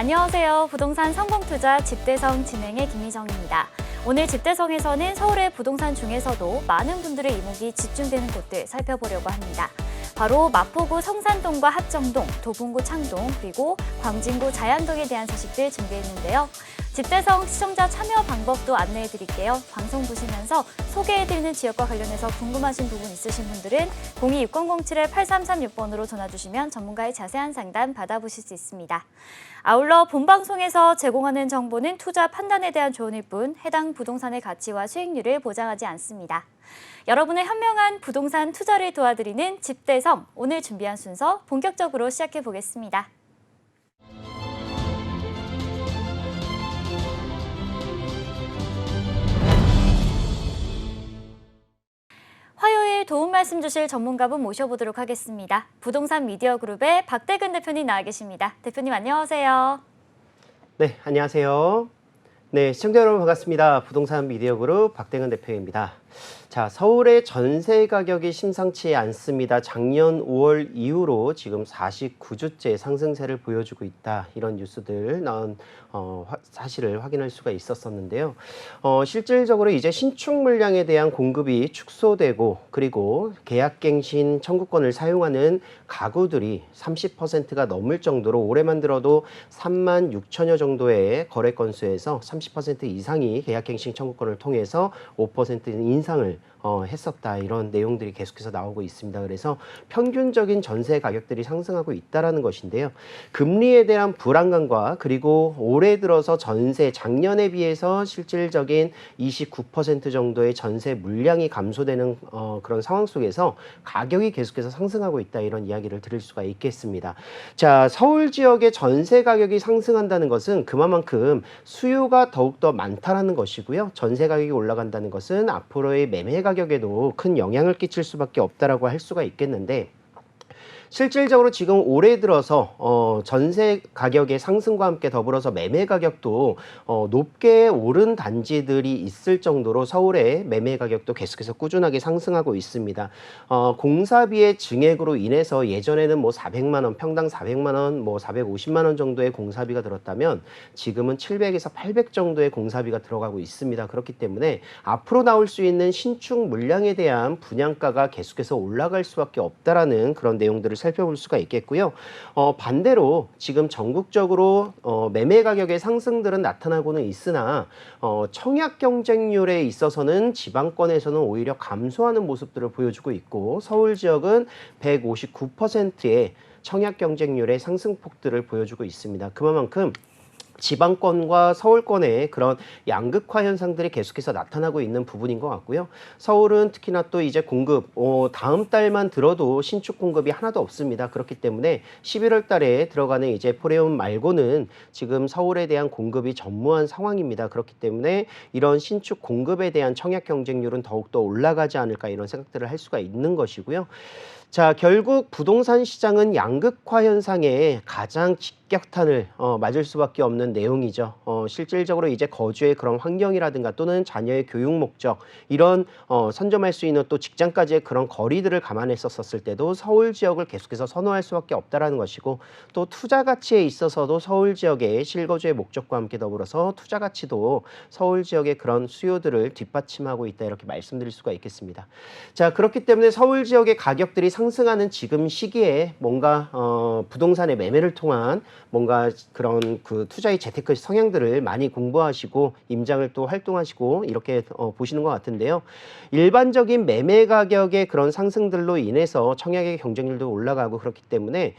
안녕하세요. 부동산 성공투자 집대성 진행의 김미정입니다. 오늘 집대성에서는 서울의 부동산 중에서도 많은 분들의 이목이 집중되는 곳들 살펴보려고 합니다. 바로 마포구 성산동과 합정동, 도봉구 창동, 그리고 광진구 자양동에 대한 소식들 준비했는데요. 집대성 시청자 참여 방법도 안내해드릴게요. 방송 보시면서 소개해드리는 지역과 관련해서 궁금하신 부분 있으신 분들은 02-6007-8336번으로 전화주시면 전문가의 자세한 상담 받아보실 수 있습니다. 아울러 본방송에서 제공하는 정보는 투자 판단에 대한 조언일 뿐 해당 부동산의 가치와 수익률을 보장하지 않습니다. 여러분의 현명한 부동산 투자를 도와드리는 집대성, 오늘 준비한 순서 본격적으로 시작해 보겠습니다. 화요일 도움 말씀 주실 전문가분 모셔보도록 하겠습니다. 부동산 미디어 그룹의 박대근 대표님 나와 계십니다. 대표님 안녕하세요. 네, 안녕하세요. 네, 시청자 여러분 반갑습니다. 부동산 미디어 그룹 박대근 대표입니다. 자, 서울의 전세 가격이 심상치 않습니다. 작년 5월 이후로 지금 49주째 상승세를 보여주고 있다. 이런 뉴스들 나온 사실을 확인할 수가 있었었는데요. 실질적으로 이제 신축 물량에 대한 공급이 축소되고 그리고 계약갱신 청구권을 사용하는 가구들이 30%가 넘을 정도로 올해만 들어도 3만 6천여 정도의 거래 건수에서 30% 이상이 계약갱신 청구권을 통해서 5% 인상을 했었다. 이런 내용들이 계속해서 나오고 있습니다. 그래서 평균적인 전세 가격들이 상승하고 있다는 것인데요. 금리에 대한 불안감과 그리고 올해 들어서 전세 작년에 비해서 실질적인 29% 정도의 전세 물량이 감소되는 그런 상황 속에서 가격이 계속해서 상승하고 있다. 이런 이야기를 드릴 수가 있겠습니다. 자, 서울 지역의 전세 가격이 상승한다는 것은 그만큼 수요가 더욱더 많다라는 것이고요. 전세 가격이 올라간다는 것은 앞으로의 매매 가격에도 큰 영향을 끼칠 수밖에 없다라고 할 수가 있겠는데, 실질적으로 지금 올해 들어서 전세 가격의 상승과 함께 더불어서 매매 가격도 높게 오른 단지들이 있을 정도로 서울의 매매 가격도 계속해서 꾸준하게 상승하고 있습니다. 공사비의 증액으로 인해서 예전에는 뭐 400만 원, 평당 400만 원, 뭐 450만 원 정도의 공사비가 들었다면 지금은 700에서 800 정도의 공사비가 들어가고 있습니다. 그렇기 때문에 앞으로 나올 수 있는 신축 물량에 대한 분양가가 계속해서 올라갈 수밖에 없다라는 그런 내용들을 살펴볼 수가 있겠고요. 반대로 지금 전국적으로 매매 가격의 상승들은 나타나고는 있으나 청약 경쟁률에 있어서는 지방권에서는 오히려 감소하는 모습들을 보여주고 있고, 서울 지역은 159%의 청약 경쟁률의 상승폭들을 보여주고 있습니다. 그만큼 지방권과 서울권의 그런 양극화 현상들이 계속해서 나타나고 있는 부분인 것 같고요. 서울은 특히나 또 이제 공급, 다음 달만 들어도 신축 공급이 하나도 없습니다. 그렇기 때문에 11월 달에 들어가는 이제 포레온 말고는 지금 서울에 대한 공급이 전무한 상황입니다. 그렇기 때문에 이런 신축 공급에 대한 청약 경쟁률은 더욱더 올라가지 않을까, 이런 생각들을 할 수가 있는 것이고요. 자, 결국 부동산 시장은 양극화 현상에 가장 직격탄을 맞을 수밖에 없는 내용이죠. 실질적으로 이제 거주의 그런 환경이라든가 또는 자녀의 교육 목적, 이런 선점할 수 있는 또 직장까지의 그런 거리들을 감안했었을 때도 서울 지역을 계속해서 선호할 수밖에 없다라는 것이고, 또 투자 가치에 있어서도 서울 지역의 실거주의 목적과 함께 더불어서 투자 가치도 서울 지역의 그런 수요들을 뒷받침하고 있다, 이렇게 말씀드릴 수가 있겠습니다. 자, 그렇기 때문에 서울 지역의 가격들이 상승하는 지금 시기에 뭔가 부동산의 매매를 통한 뭔가 그런 그 투자의 재테크 성향들을 많이 공부하시고 임장을 또 활동하시고 이렇게 보시는 것 같은데요. 일반적인 매매 가격의 그런 상승들로 인해서 청약의 경쟁률도 올라가고 그렇기 때문에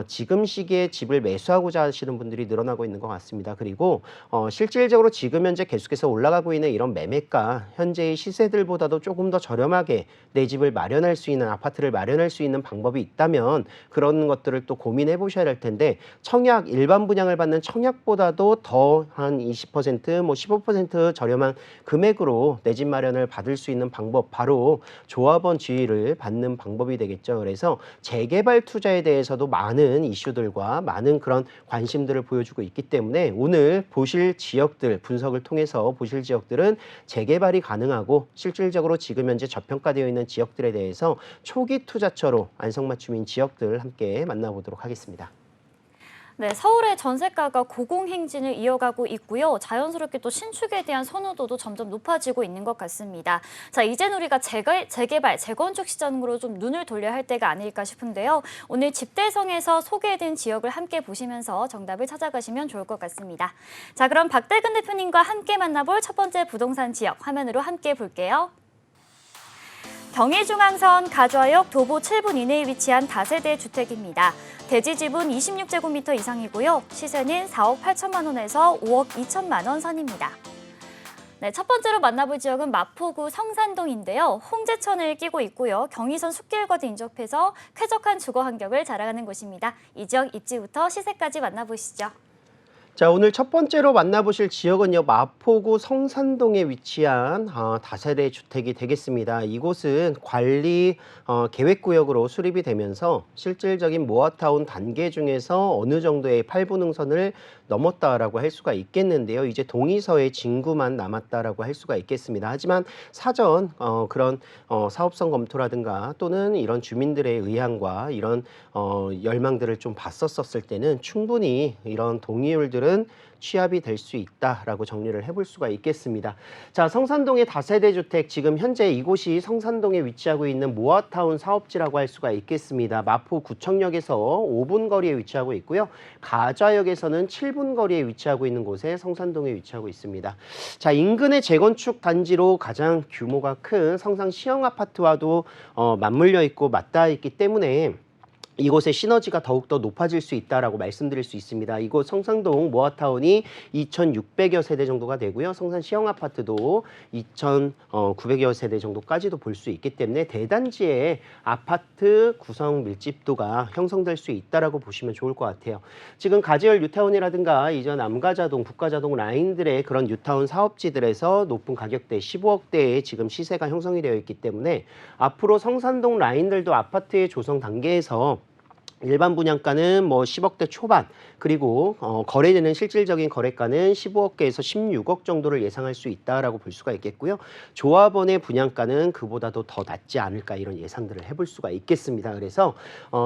지금 시기에 집을 매수하고자 하시는 분들이 늘어나고 있는 것 같습니다. 그리고 실질적으로 지금 현재 계속해서 올라가고 있는 이런 매매가 현재의 시세들보다도 조금 더 저렴하게 내 집을 마련할 수 있는, 아파트를 마련할 수 있는 방법이 있다면 그런 것들을 또 고민해 보셔야 할 텐데, 청약, 일반 분양을 받는 청약보다도 더 한 20%, 뭐 15% 저렴한 금액으로 내 집 마련을 받을 수 있는 방법, 바로 조합원 지위를 받는 방법이 되겠죠. 그래서 재개발 투자에 대해서도 많은 이슈들과 많은 그런 관심들을 보여주고 있기 때문에 오늘 보실 지역들, 분석을 통해서 보실 지역들은 재개발이 가능하고 실질적으로 지금 현재 저평가되어 있는 지역들에 대해서 초기 투자처로 안성맞춤인 지역들 함께 만나보도록 하겠습니다. 네, 서울의 전세가가 고공행진을 이어가고 있고요. 자연스럽게 또 신축에 대한 선호도도 점점 높아지고 있는 것 같습니다. 자, 이젠 우리가 재개발, 재건축 시장으로 좀 눈을 돌려야 할 때가 아닐까 싶은데요. 오늘 집대성에서 소개된 지역을 함께 보시면서 정답을 찾아가시면 좋을 것 같습니다. 자, 그럼 박대근 대표님과 함께 만나볼 첫 번째 부동산 지역 화면으로 함께 볼게요. 경의중앙선 가좌역 도보 7분 이내에 위치한 다세대 주택입니다. 대지 지분 26제곱미터 이상이고요. 시세는 4억 8천만 원에서 5억 2천만 원 선입니다. 네, 첫 번째로 만나볼 지역은 마포구 성산동인데요. 홍제천을 끼고 있고요. 경의선 숲길과도 인접해서 쾌적한 주거 환경을 자랑하는 곳입니다. 이 지역 입지부터 시세까지 만나보시죠. 자, 오늘 첫 번째로 만나보실 지역은요, 마포구 성산동에 위치한 다세대 주택이 되겠습니다. 이곳은 관리 계획구역으로 수립이 되면서 실질적인 모아타운 단계 중에서 어느 정도의 8분응선을 넘었다라고 할 수가 있겠는데요. 이제 동의서의 진구만 남았다라고 할 수가 있겠습니다. 하지만 사전 그런 사업성 검토라든가 또는 이런 주민들의 의향과 이런 열망들을 좀 봤었을 때는 충분히 이런 동의율들은 취합이 될 수 있다라고 정리를 해볼 수가 있겠습니다. 자, 성산동의 다세대 주택, 지금 현재 이곳이 성산동에 위치하고 있는 모아타운 사업지라고 할 수가 있겠습니다. 마포구청역에서 5분 거리에 위치하고 있고요. 가좌역에서는 7분 거리에 위치하고 있는 곳에 성산동에 위치하고 있습니다. 자, 인근의 재건축 단지로 가장 규모가 큰 성산 시형 아파트와도 맞물려 있고 맞닿아 있기 때문에 이곳의 시너지가 더욱더 높아질 수 있다라고 말씀드릴 수 있습니다. 이곳 성산동 모아타운이 2,600여 세대 정도가 되고요. 성산 시형아파트도 2,900여 세대 정도까지도 볼 수 있기 때문에 대단지의 아파트 구성 밀집도가 형성될 수 있다라고 보시면 좋을 것 같아요. 지금 가지열 뉴타운이라든가 이전 남가자동, 북가자동 라인들의 그런 뉴타운 사업지들에서 높은 가격대 15억대의 지금 시세가 형성이 되어 있기 때문에 앞으로 성산동 라인들도 아파트의 조성 단계에서 일반 분양가는 뭐 10억대 초반, 그리고 거래되는 실질적인 거래가는 15억대에서 16억 정도를 예상할 수 있다라고 볼 수가 있겠고요. 조합원의 분양가는 그보다도 더 낮지 않을까, 이런 예상들을 해볼 수가 있겠습니다. 그래서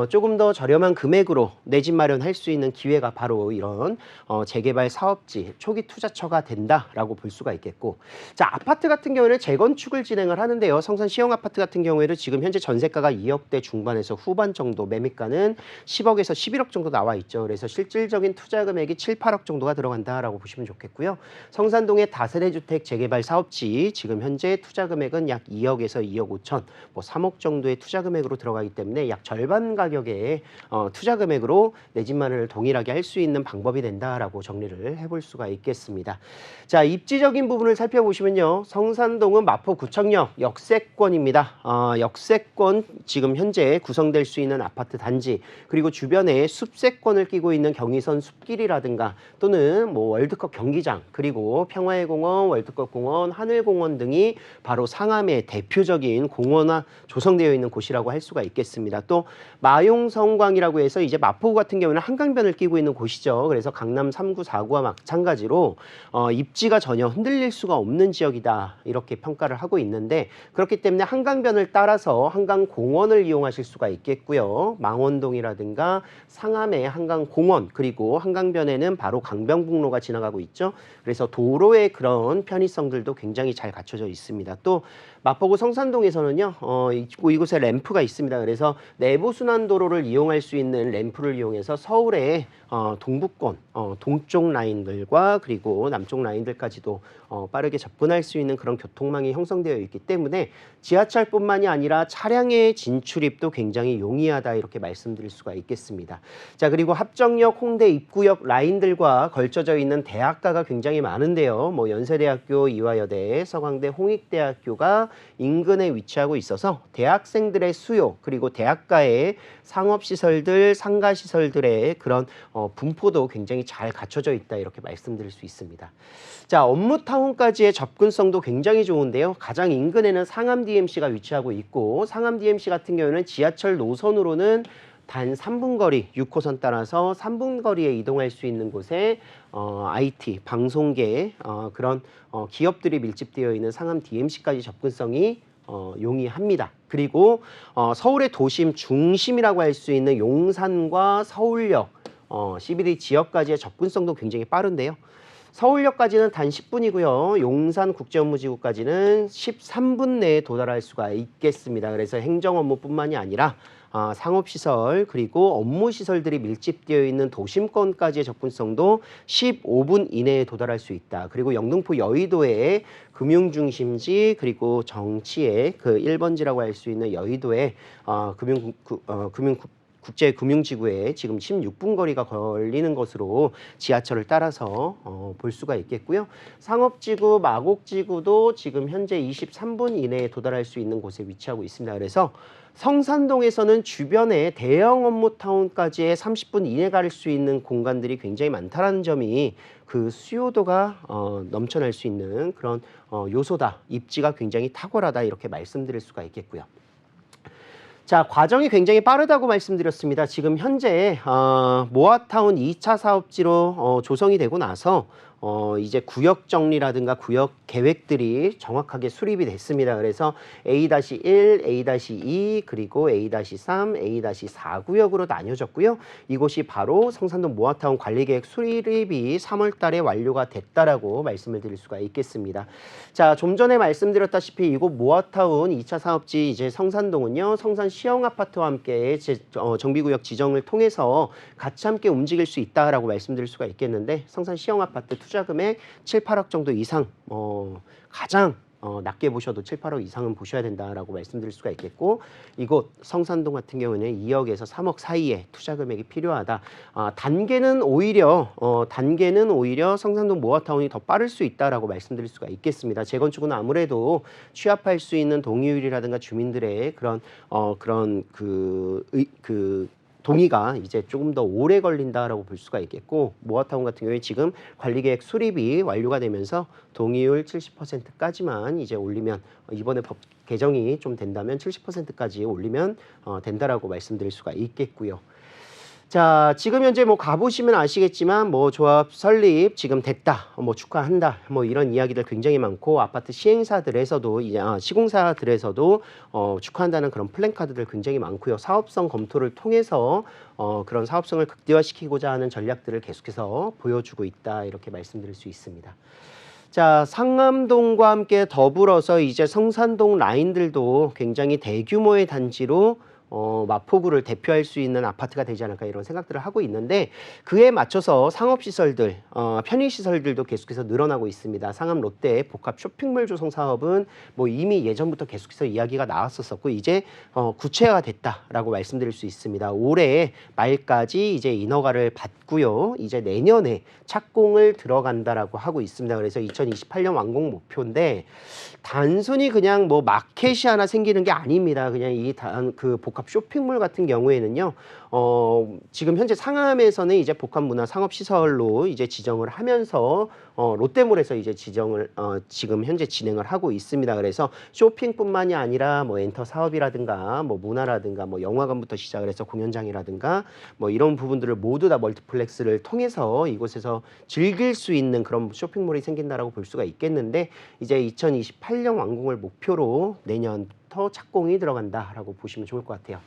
조금 더 저렴한 금액으로 내 집 마련할 수 있는 기회가 바로 이런 재개발 사업지, 초기 투자처가 된다라고 볼 수가 있겠고, 자, 아파트 같은 경우에는 재건축을 진행을 하는데요. 성산 시형 아파트 같은 경우에는 지금 현재 전세가가 2억대 중반에서 후반 정도, 매매가는 10억에서 11억 정도 나와 있죠. 그래서 실질적인 투자 금액이 7, 8억 정도가 들어간다라고 보시면 좋겠고요. 성산동의 다세대 주택 재개발 사업지, 지금 현재 투자 금액은 약 2억에서 2억 5천, 뭐 3억 정도의 투자 금액으로 들어가기 때문에 약 절반 가격의 투자 금액으로 내 집 마련을 동일하게 할 수 있는 방법이 된다라고 정리를 해볼 수가 있겠습니다. 자, 입지적인 부분을 살펴보시면요. 성산동은 마포구청역 역세권입니다. 역세권, 지금 현재 구성될 수 있는 아파트 단지, 그리고 주변에 숲세권을 끼고 있는 경의선 숲길이라든가 또는 뭐 월드컵 경기장, 그리고 평화의 공원, 월드컵 공원, 하늘공원 등이 바로 상암의 대표적인 공원화 조성되어 있는 곳이라고 할 수가 있겠습니다. 또 마용성광이라고 해서 이제 마포구 같은 경우는 한강변을 끼고 있는 곳이죠. 그래서 강남 3구, 4구와 마찬가지로 입지가 전혀 흔들릴 수가 없는 지역이다, 이렇게 평가를 하고 있는데, 그렇기 때문에 한강변을 따라서 한강공원을 이용하실 수가 있겠고요. 망원동이라든가 상암의 한강공원, 그리고 한강변에는 바로 강변북로가 지나가고 있죠. 그래서 도로의 그런 편의성들도 굉장히 잘 갖춰져 있습니다. 또 마포구 성산동에서는요, 이곳에 램프가 있습니다. 그래서 내부순환도로를 이용할 수 있는 램프를 이용해서 서울의 동부권, 동쪽 라인들과 그리고 남쪽 라인들까지도 빠르게 접근할 수 있는 그런 교통망이 형성되어 있기 때문에 지하철뿐만이 아니라 차량의 진출입도 굉장히 용이하다, 이렇게 말씀드릴 수가 있겠습니다. 자, 그리고 합정역, 홍대 입구역 라인들과 걸쳐져 있는 대학가가 굉장히 많은데요. 뭐 연세대학교, 이화여대, 서강대, 홍익대학교가 인근에 위치하고 있어서 대학생들의 수요, 그리고 대학가의 상업시설들, 상가시설들의 그런 분포도 굉장히 잘 갖춰져 있다, 이렇게 말씀드릴 수 있습니다. 자, 업무타운까지의 접근성도 굉장히 좋은데요. 가장 인근에는 상암 DMC가 위치하고 있고, 상암 DMC 같은 경우는 지하철 노선으로는 단 3분 거리, 6호선 따라서 3분 거리에 이동할 수 있는 곳에 IT, 방송계 그런 기업들이 밀집되어 있는 상암 DMC까지 접근성이 용이합니다. 그리고 서울의 도심 중심이라고 할 수 있는 용산과 서울역, CBD 지역까지의 접근성도 굉장히 빠른데요. 서울역까지는 단 10분이고요. 용산국제업무지구까지는 13분 내에 도달할 수가 있겠습니다. 그래서 행정 업무뿐만이 아니라 상업시설 그리고 업무시설들이 밀집되어 있는 도심권까지의 접근성도 15분 이내에 도달할 수 있다. 그리고 영등포 여의도의 금융중심지 그리고 정치의 그 1번지라고 할 수 있는 여의도의 국제금융지구에 지금 16분 거리가 걸리는 것으로 지하철을 따라서 볼 수가 있겠고요. 상업지구, 마곡지구도 지금 현재 23분 이내에 도달할 수 있는 곳에 위치하고 있습니다. 그래서 성산동에서는 주변에 대형 업무타운까지의 30분 이내 갈 수 있는 공간들이 굉장히 많다는 점이 그 수요도가 넘쳐날 수 있는 그런 요소다. 입지가 굉장히 탁월하다 이렇게 말씀드릴 수가 있겠고요. 자, 과정이 굉장히 빠르다고 말씀드렸습니다. 지금 현재 모아타운 2차 사업지로 조성이 되고 나서 이제 구역 정리라든가 구역 계획들이 정확하게 수립이 됐습니다. 그래서 A-1, A-2 그리고 A-3, A-4 구역으로 나뉘어졌고요. 이곳이 바로 성산동 모아타운 관리계획 수립이 3월 달에 완료가 됐다라고 말씀을 드릴 수가 있겠습니다. 자, 좀 전에 말씀드렸다시피 이곳 모아타운 2차 사업지 이제 성산동은요. 성산 시형 아파트와 함께 정비구역 지정을 통해서 같이 함께 움직일 수 있다라고 말씀드릴 수가 있겠는데 성산 시형 아파트 투자 금액 7, 8억 정도 이상 가장 낮게 보셔도 7, 8억 이상은 보셔야 된다라고 말씀드릴 수가 있겠고 이곳 성산동 같은 경우는 2억에서 3억 사이에 투자 금액이 필요하다. 단계는 오히려 성산동 모아타운이 더 빠를 수 있다라고 말씀드릴 수가 있겠습니다. 재건축은 아무래도 취합할 수 있는 동의율이라든가 주민들의 그런 동의가 이제 조금 더 오래 걸린다라고 볼 수가 있겠고 모아타운 같은 경우에 지금 관리계획 수립이 완료가 되면서 동의율 70%까지만 이제 올리면 이번에 법 개정이 좀 된다면 70%까지 올리면 된다라고 말씀드릴 수가 있겠고요. 자, 지금 현재 가보시면 아시겠지만 조합 설립 지금 됐다, 축하한다, 이런 이야기들 굉장히 많고 아파트 시행사들에서도 시공사들에서도 축하한다는 그런 플랜카드들 굉장히 많고요. 사업성 검토를 통해서 그런 사업성을 극대화시키고자 하는 전략들을 계속해서 보여주고 있다 이렇게 말씀드릴 수 있습니다. 자, 상암동과 함께 더불어서 이제 성산동 라인들도 굉장히 대규모의 단지로 마포구를 대표할 수 있는 아파트가 되지 않을까 이런 생각들을 하고 있는데 그에 맞춰서 상업시설들, 편의시설들도 계속해서 늘어나고 있습니다. 상암 롯데 복합 쇼핑몰 조성 사업은 이미 예전부터 계속해서 이야기가 나왔었고 이제 구체화가 됐다라고 말씀드릴 수 있습니다. 올해 말까지 이제 인허가를 받고요. 이제 내년에 착공을 들어간다라고 하고 있습니다. 그래서 2028년 완공 목표인데 단순히 그냥 마켓이 하나 생기는 게 아닙니다. 그냥 그 복합 쇼핑몰 같은 경우에는요, 지금 현재 상암에서는 이제 복합문화 상업시설로 이제 지정을 하면서 롯데몰에서 이제 지정을 지금 현재 진행을 하고 있습니다. 그래서 쇼핑뿐만이 아니라 엔터 사업이라든가 문화라든가 영화관부터 시작을 해서 공연장이라든가 이런 부분들을 모두 다 멀티플렉스를 통해서 이곳에서 즐길 수 있는 그런 쇼핑몰이 생긴다라고 볼 수가 있겠는데 이제 2028년 완공을 목표로 내년부터 착공이 들어간다라고 보시면 좋을 것 같아요.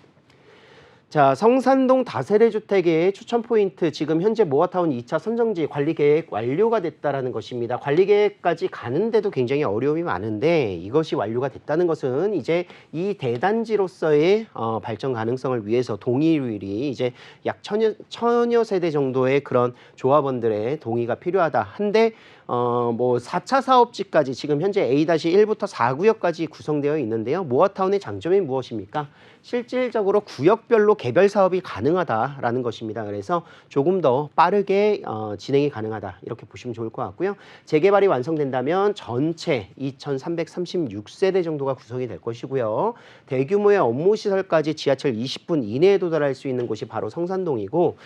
자, 성산동 다세대 주택의 추천 포인트 지금 현재 모아타운 2차 선정지 관리계획 완료가 됐다라는 것입니다. 관리계획까지 가는데도 굉장히 어려움이 많은데 이것이 완료가 됐다는 것은 이제 이 대단지로서의 발전 가능성을 위해서 동의율이 이제 약 천여 세대 정도의 그런 조합원들의 동의가 필요하다 한데 4차 사업지까지 지금 현재 A-1부터 4구역까지 구성되어 있는데요. 모아타운의 장점이 무엇입니까? 실질적으로 구역별로 개별 사업이 가능하다라는 것입니다. 그래서 조금 더 빠르게 진행이 가능하다 이렇게 보시면 좋을 것 같고요. 재개발이 완성된다면 전체 2,336세대 정도가 구성이 될 것이고요. 대규모의 업무시설까지 지하철 20분 이내에 도달할 수 있는 곳이 바로 성산동이고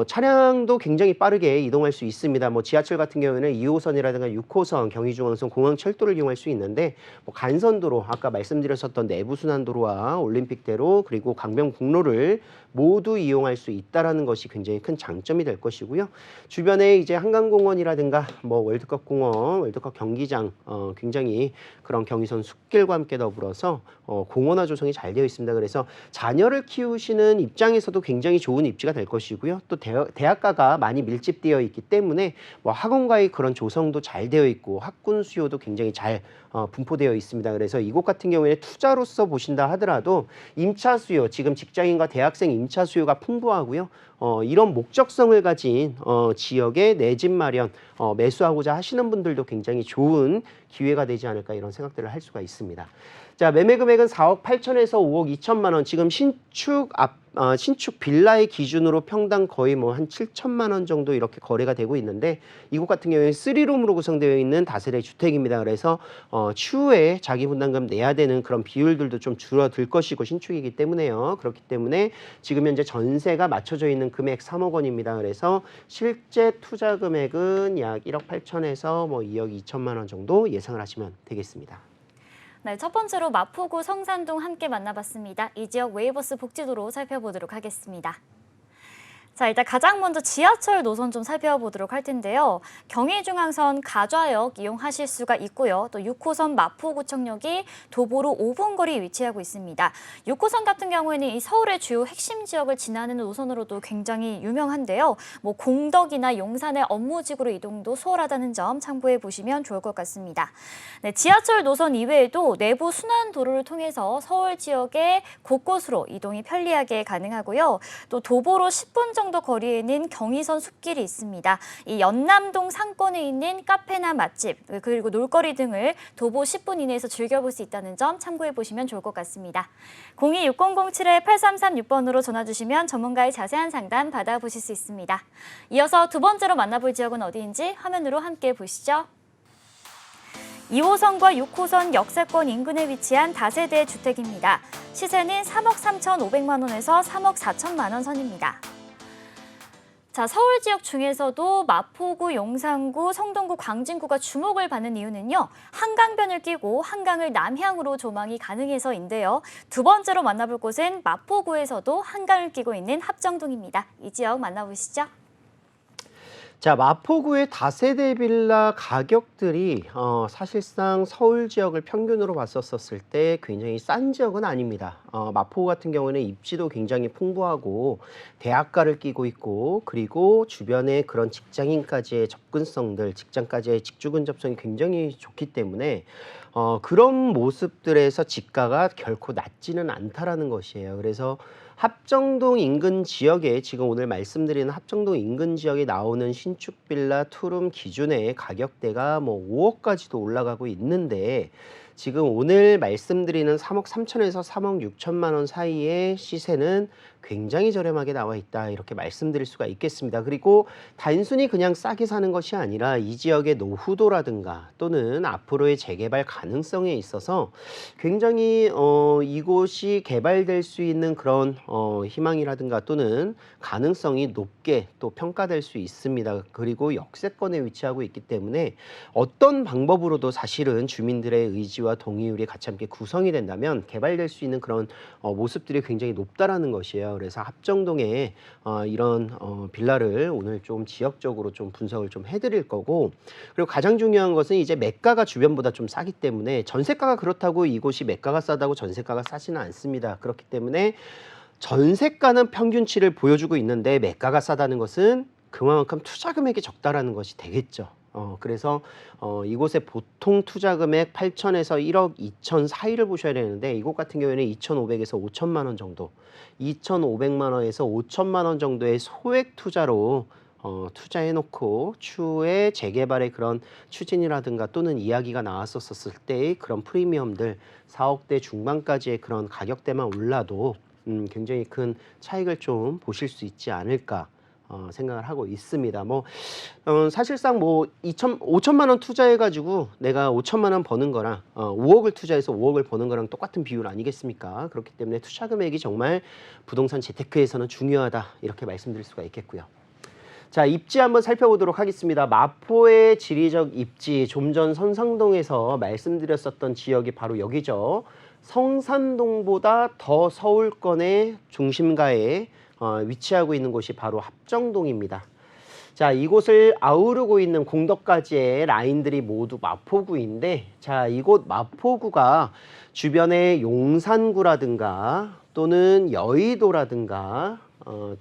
차량도 굉장히 빠르게 이동할 수 있습니다. 지하철 같은 경우에는 2호선이라든가 6호선, 경의중앙선, 공항철도를 이용할 수 있는데 간선도로 아까 말씀드렸었던 내부순환도로와 올림픽대로 그리고 강변북로를 모두 이용할 수 있다라는 것이 굉장히 큰 장점이 될 것이고요. 주변에 이제 한강공원이라든가 뭐 월드컵 공원, 월드컵 경기장 굉장히 그런 경의선 숲길과 함께 더불어서 공원화 조성이 잘 되어 있습니다. 그래서 자녀를 키우시는 입장에서도 굉장히 좋은 입지가 될 것이고요. 또 대학가가 많이 밀집되어 있기 때문에 뭐 학원과의 그런 조성도 잘 되어 있고 학군 수요도 굉장히 잘 분포되어 있습니다. 그래서 이곳 같은 경우에는 투자로서 보신다 하더라도 임차 수요, 지금 직장인과 대학생 임차 수요가 풍부하고요. 이런 목적성을 가진 지역에 내 집 마련, 매수하고자 하시는 분들도 굉장히 좋은 기회가 되지 않을까 이런 생각들을 할 수가 있습니다. 자, 매매 금액은 4억 8천에서 5억 2천만 원. 지금 신축 빌라의 기준으로 평당 거의 뭐 한 7천만 원 정도 이렇게 거래가 되고 있는데 이곳 같은 경우에 3룸으로 구성되어 있는 다세대 주택입니다. 그래서 추후에 자기 분담금 내야 되는 그런 비율들도 좀 줄어들 것이고 신축이기 때문에요. 그렇기 때문에 지금 현재 전세가 맞춰져 있는 금액 3억 원입니다. 그래서 실제 투자 금액은 약 1억 8천에서 뭐 2억 2천만 원 정도 예상을 하시면 되겠습니다. 네, 첫 번째로 마포구 성산동 함께 만나봤습니다. 이 지역 웨이버스 복지도로 살펴보도록 하겠습니다. 자, 일단 가장 먼저 지하철 노선 좀 살펴보도록 할 텐데요. 경의중앙선 가좌역 이용하실 수가 있고요. 또 6호선 마포구청역이 도보로 5분 거리 위치하고 있습니다. 6호선 같은 경우에는 이 서울의 주요 핵심 지역을 지나는 노선으로도 굉장히 유명한데요. 뭐 공덕이나 용산의 업무지구로 이동도 수월하다는 점 참고해 보시면 좋을 것 같습니다. 네, 지하철 노선 이외에도 내부 순환도로를 통해서 서울 지역의 곳곳으로 이동이 편리하게 가능하고요. 또 도보로 10분 정도 거리에는 경의선 숲길이 있습니다. 이 연남동 상권에 있는 카페나 맛집 그리고 놀거리 등을 도보 10분 이내에서 즐겨볼 수 있다는 점 참고해 보시면 좋을 것 같습니다. 026007-8336번으로 전화 주시면 전문가의 자세한 상담 받아보실 수 있습니다. 이어서 두 번째로 만나볼 지역은 어디인지 화면으로 함께 보시죠. 2호선과 6호선 역세권 인근에 위치한 다세대 주택입니다. 시세는 3억 3,500만 원에서 3억 4천만 원 선입니다. 자, 서울 지역 중에서도 마포구, 용산구, 성동구, 광진구가 주목을 받는 이유는요. 한강변을 끼고 한강을 남향으로 조망이 가능해서인데요. 두 번째로 만나볼 곳은 마포구에서도 한강을 끼고 있는 합정동입니다. 이 지역 만나보시죠. 자, 마포구의 다세대 빌라 가격들이 사실상 서울 지역을 평균으로 봤었을 때 굉장히 싼 지역은 아닙니다. 마포구 같은 경우는 입지도 굉장히 풍부하고 대학가를 끼고 있고 그리고 주변에 그런 직장인까지의 접근성들, 직장까지의 직주 근접성이 굉장히 좋기 때문에 그런 모습들에서 지가가 결코 낮지는 않다라는 것이에요. 그래서 합정동 인근 지역에 지금 오늘 말씀드리는 합정동 인근 지역에 나오는 신축 빌라 투룸 기준의 가격대가 뭐 5억까지도 올라가고 있는데 지금 오늘 말씀드리는 3억 3천에서 3억 6천만 원 사이의 시세는 굉장히 저렴하게 나와 있다 이렇게 말씀드릴 수가 있겠습니다. 그리고 단순히 그냥 싸게 사는 것이 아니라 이 지역의 노후도라든가 또는 앞으로의 재개발 가능성에 있어서 굉장히 이곳이 개발될 수 있는 그런 희망이라든가 또는 가능성이 높게 또 평가될 수 있습니다. 그리고 역세권에 위치하고 있기 때문에 어떤 방법으로도 사실은 주민들의 의지와 동의율이 같이 함께 구성이 된다면 개발될 수 있는 그런 모습들이 굉장히 높다라는 것이에요. 그래서 합정동에 이런 빌라를 오늘 좀 지역적으로 좀 분석을 좀 해드릴 거고 그리고 가장 중요한 것은 이제 매가가 주변보다 좀 싸기 때문에 전세가가 그렇다고 이곳이 매가가 싸다고 전세가가 싸지는 않습니다. 그렇기 때문에 전세가는 평균치를 보여주고 있는데 매가가 싸다는 것은 그만큼 투자 금액이 적다라는 것이 되겠죠. 그래서 이곳의 보통 투자 금액 8천에서 1억 2천 사이를 보셔야 되는데 이곳 같은 경우에는 2,500에서 5천만 원 정도 2,500만 원에서 5천만 원 정도의 소액 투자로 투자해놓고 추후에 재개발의 그런 추진이라든가 또는 이야기가 나왔었을 때의 그런 프리미엄들 4억대 중반까지의 그런 가격대만 올라도 굉장히 큰 차익을 좀 보실 수 있지 않을까 생각을 하고 있습니다. 사실상 5천만 원 투자해가지고 내가 5천만 원 버는 거랑 5억을 투자해서 5억을 버는 거랑 똑같은 비율 아니겠습니까? 그렇기 때문에 투자 금액이 정말 부동산 재테크에서는 중요하다 이렇게 말씀드릴 수가 있겠고요. 자, 입지 한번 살펴보도록 하겠습니다. 마포의 지리적 입지, 좀 전 선상동에서 말씀드렸었던 지역이 바로 여기죠. 성산동보다 더 서울권의 중심가에 위치하고 있는 곳이 바로 합정동입니다. 자, 이곳을 아우르고 있는 공덕까지의 라인들이 모두 마포구인데, 자, 이곳 마포구가 주변에 용산구라든가 또는 여의도라든가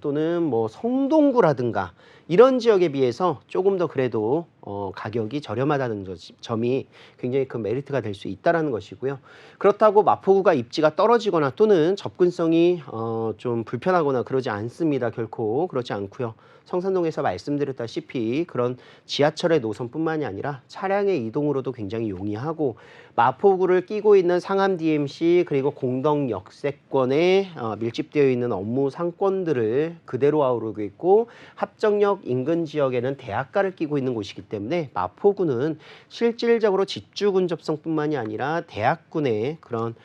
또는 뭐 성동구라든가 이런 지역에 비해서 조금 더 그래도 가격이 저렴하다는 점이 굉장히 큰 메리트가 될 수 있다는 것이고요. 그렇다고 마포구가 입지가 떨어지거나 또는 접근성이 좀 불편하거나 그러지 않습니다. 결코 그렇지 않고요. 성산동에서 말씀드렸다시피 그런 지하철의 노선뿐만이 아니라 차량의 이동으로도 굉장히 용이하고, 마포구를 끼고 있는 상암 DMC 그리고 공덕 역세권에 밀집되어 있는 업무 상권들을 그대로 아우르고 있고, 합정역 인근 지역에는 대학가를 끼고 있는 곳이기 때문에 마포구는 실질적으로 집주 근접성뿐만이 아니라 대학군의 그런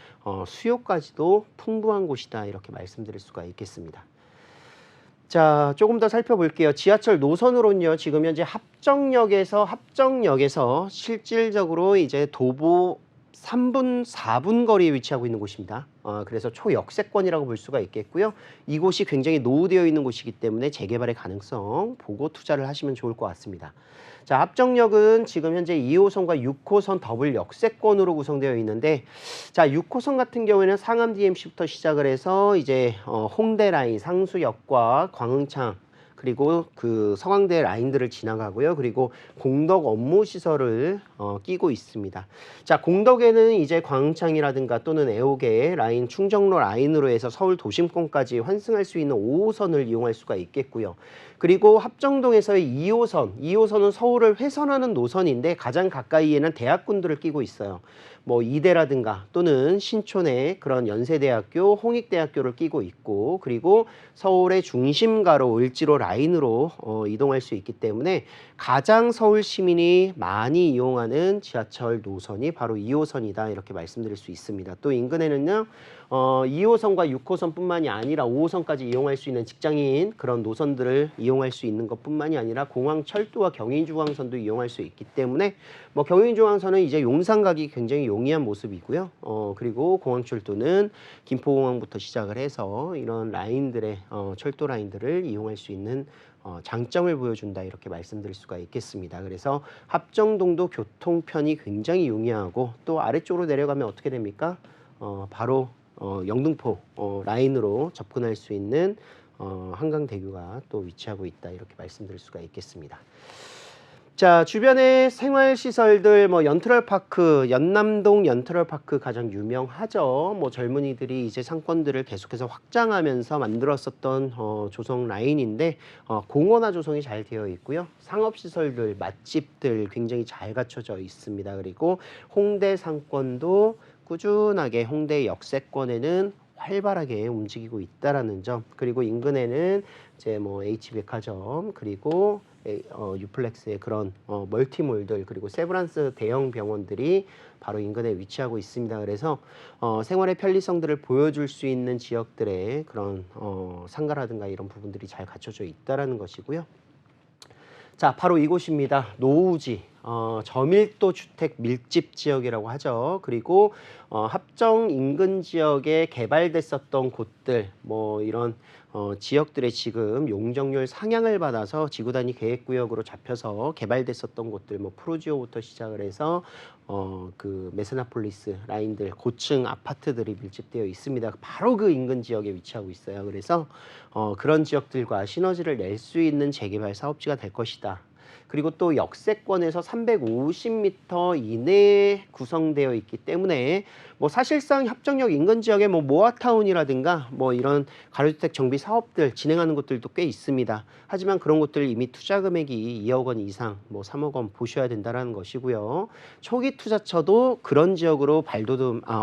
수요까지도 풍부한 곳이다, 이렇게 말씀드릴 수가 있겠습니다. 자, 조금 더 살펴볼게요. 지하철 노선으로는요, 지금 현재 합정역에서 실질적으로 이제 도보 3분, 4분 거리에 위치하고 있는 곳입니다. 그래서 초역세권이라고 볼 수가 있겠고요. 이곳이 굉장히 노후되어 있는 곳이기 때문에 재개발의 가능성 보고 투자를 하시면 좋을 것 같습니다. 자, 합정역은 지금 현재 2호선과 6호선 더블 역세권으로 구성되어 있는데, 자, 6호선 같은 경우에는 상암 DMC부터 시작을 해서 이제 홍대 라인, 상수역과 광흥창 그리고 그 서강대 라인들을 지나가고요. 그리고 공덕 업무시설을 끼고 있습니다. 자, 공덕에는 이제 광흥창이라든가 또는 애호계 라인, 충정로 라인으로 해서 서울 도심권까지 환승할 수 있는 5호선을 이용할 수가 있겠고요. 그리고 합정동에서의 2호선은 서울을 회선하는 노선인데 가장 가까이에는 대학군들을 끼고 있어요. 뭐 이대라든가 또는 신촌의 그런 연세대학교, 홍익대학교를 끼고 있고, 그리고 서울의 중심가로 을지로 라인으로 이동할 수 있기 때문에 가장 서울 시민이 많이 이용하는 지하철 노선이 바로 2호선이다, 이렇게 말씀드릴 수 있습니다. 또 인근에는요 2호선과 6호선뿐만이 아니라 5호선까지 이용할 수 있는 직장인 그런 노선들을 이용할 수 있는 것뿐만이 아니라 공항철도와 경인중앙선도 이용할 수 있기 때문에 뭐 경인중앙선은 이제 용산 가기 굉장히 용이한 모습이고요. 그리고 공항철도는 김포공항부터 시작을 해서 이런 라인들의 철도 라인들을 이용할 수 있는 장점을 보여준다, 이렇게 말씀드릴 수가 있겠습니다. 그래서 합정동도 교통편이 굉장히 용이하고, 또 아래쪽으로 내려가면 어떻게 됩니까? 바로 영등포 라인으로 접근할 수 있는 한강대교가 또 위치하고 있다, 이렇게 말씀드릴 수가 있겠습니다. 자, 주변의 생활시설들, 뭐 연트럴파크, 연남동 연트럴파크 가장 유명하죠. 뭐 젊은이들이 이제 상권들을 계속해서 확장하면서 만들었었던 조성 라인인데 공원화 조성이 잘 되어 있고요. 상업시설들, 맛집들 굉장히 잘 갖춰져 있습니다. 그리고 홍대 상권도 꾸준하게 홍대 역세권에는 활발하게 움직이고 있다라는 점, 그리고 인근에는 이제 뭐 H백화점, 그리고 유플렉스의 그런 멀티몰들, 그리고 세브란스 대형 병원들이 바로 인근에 위치하고 있습니다. 그래서 생활의 편리성들을 보여줄 수 있는 지역들의 그런 상가라든가 이런 부분들이 잘 갖춰져 있다라는 것이고요. 자, 바로 이곳입니다. 노후지, 저밀도 주택 밀집 지역이라고 하죠. 그리고 합정 인근 지역에 개발됐었던 곳들, 뭐 이런 지역들의 지금 용적률 상향을 받아서 지구단위 계획구역으로 잡혀서 개발됐었던 곳들, 뭐 프로지오부터 시작을 해서 그 메스나폴리스 라인들, 고층 아파트들이 밀집되어 있습니다. 바로 그 인근 지역에 위치하고 있어요. 그래서 그런 지역들과 시너지를 낼 수 있는 재개발 사업지가 될 것이다. 그리고 또 역세권에서 350m 이내에 구성되어 있기 때문에 뭐 사실상 합정역 인근 지역에 뭐 모아타운이라든가 뭐 이런 가로주택 정비 사업들 진행하는 곳들도 꽤 있습니다. 하지만 그런 곳들 이미 투자 금액이 2억 원 이상, 뭐 3억 원 보셔야 된다는 것이고요. 초기 투자처도 그런 지역으로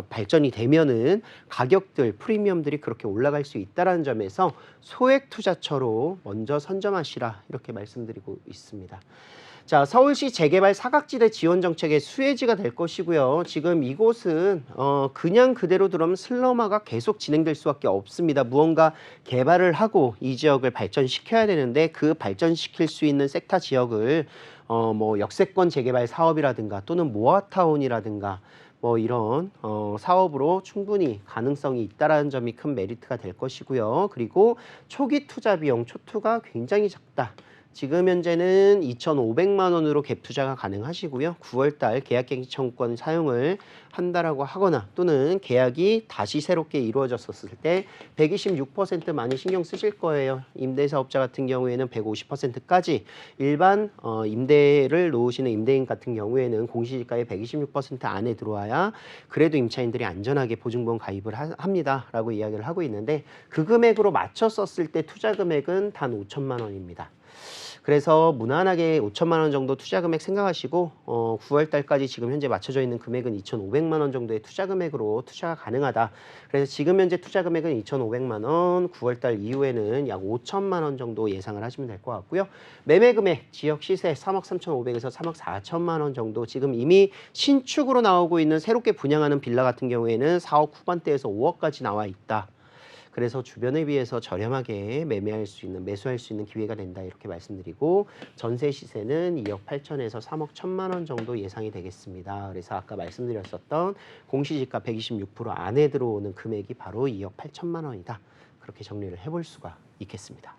발전이 되면은 가격들, 프리미엄들이 그렇게 올라갈 수 있다는 점에서 소액 투자처로 먼저 선점하시라, 이렇게 말씀드리고 있습니다. 자, 서울시 재개발 사각지대 지원 정책의 수혜지가 될 것이고요. 지금 이곳은 그냥 그대로 들어오면 슬럼화가 계속 진행될 수밖에 없습니다. 무언가 개발을 하고 이 지역을 발전시켜야 되는데, 그 발전시킬 수 있는 섹터 지역을 뭐 역세권 재개발 사업이라든가 또는 모아타운이라든가 뭐 이런 사업으로 충분히 가능성이 있다라는 점이 큰 메리트가 될 것이고요. 그리고 초기 투자 비용 초투가 굉장히 작다. 지금 현재는 2,500만 원으로 갭 투자가 가능하시고요. 9월달 계약갱신 청구권 사용을 한다라고 하거나 또는 계약이 다시 새롭게 이루어졌었을 때 126% 많이 신경 쓰실 거예요. 임대사업자 같은 경우에는 150%까지 일반 임대를 놓으시는 임대인 같은 경우에는 공시지가의 126% 안에 들어와야 그래도 임차인들이 안전하게 보증보험 가입을 합니다라고 이야기를 하고 있는데 그 금액으로 맞췄었을 때 투자 금액은 단 5천만 원입니다. 그래서 무난하게 5천만 원 정도 투자 금액 생각하시고 9월 달까지 지금 현재 맞춰져 있는 금액은 2,500만 원 정도의 투자 금액으로 투자가 가능하다. 그래서 지금 현재 투자 금액은 2,500만 원, 9월 달 이후에는 약 5천만 원 정도 예상을 하시면 될 것 같고요. 매매 금액, 지역 시세 3억 3,500에서 3억 4천만 원 정도 지금 이미 신축으로 나오고 있는 새롭게 분양하는 빌라 같은 경우에는 4억 후반대에서 5억까지 나와 있다. 그래서 주변에 비해서 저렴하게 매수할 수 있는 기회가 된다 이렇게 말씀드리고 전세 시세는 2억 8천에서 3억 1천만 원 정도 예상이 되겠습니다. 그래서 아까 말씀드렸었던 공시지가 126% 안에 들어오는 금액이 바로 2억 8천만 원이다. 그렇게 정리를 해볼 수가 있겠습니다.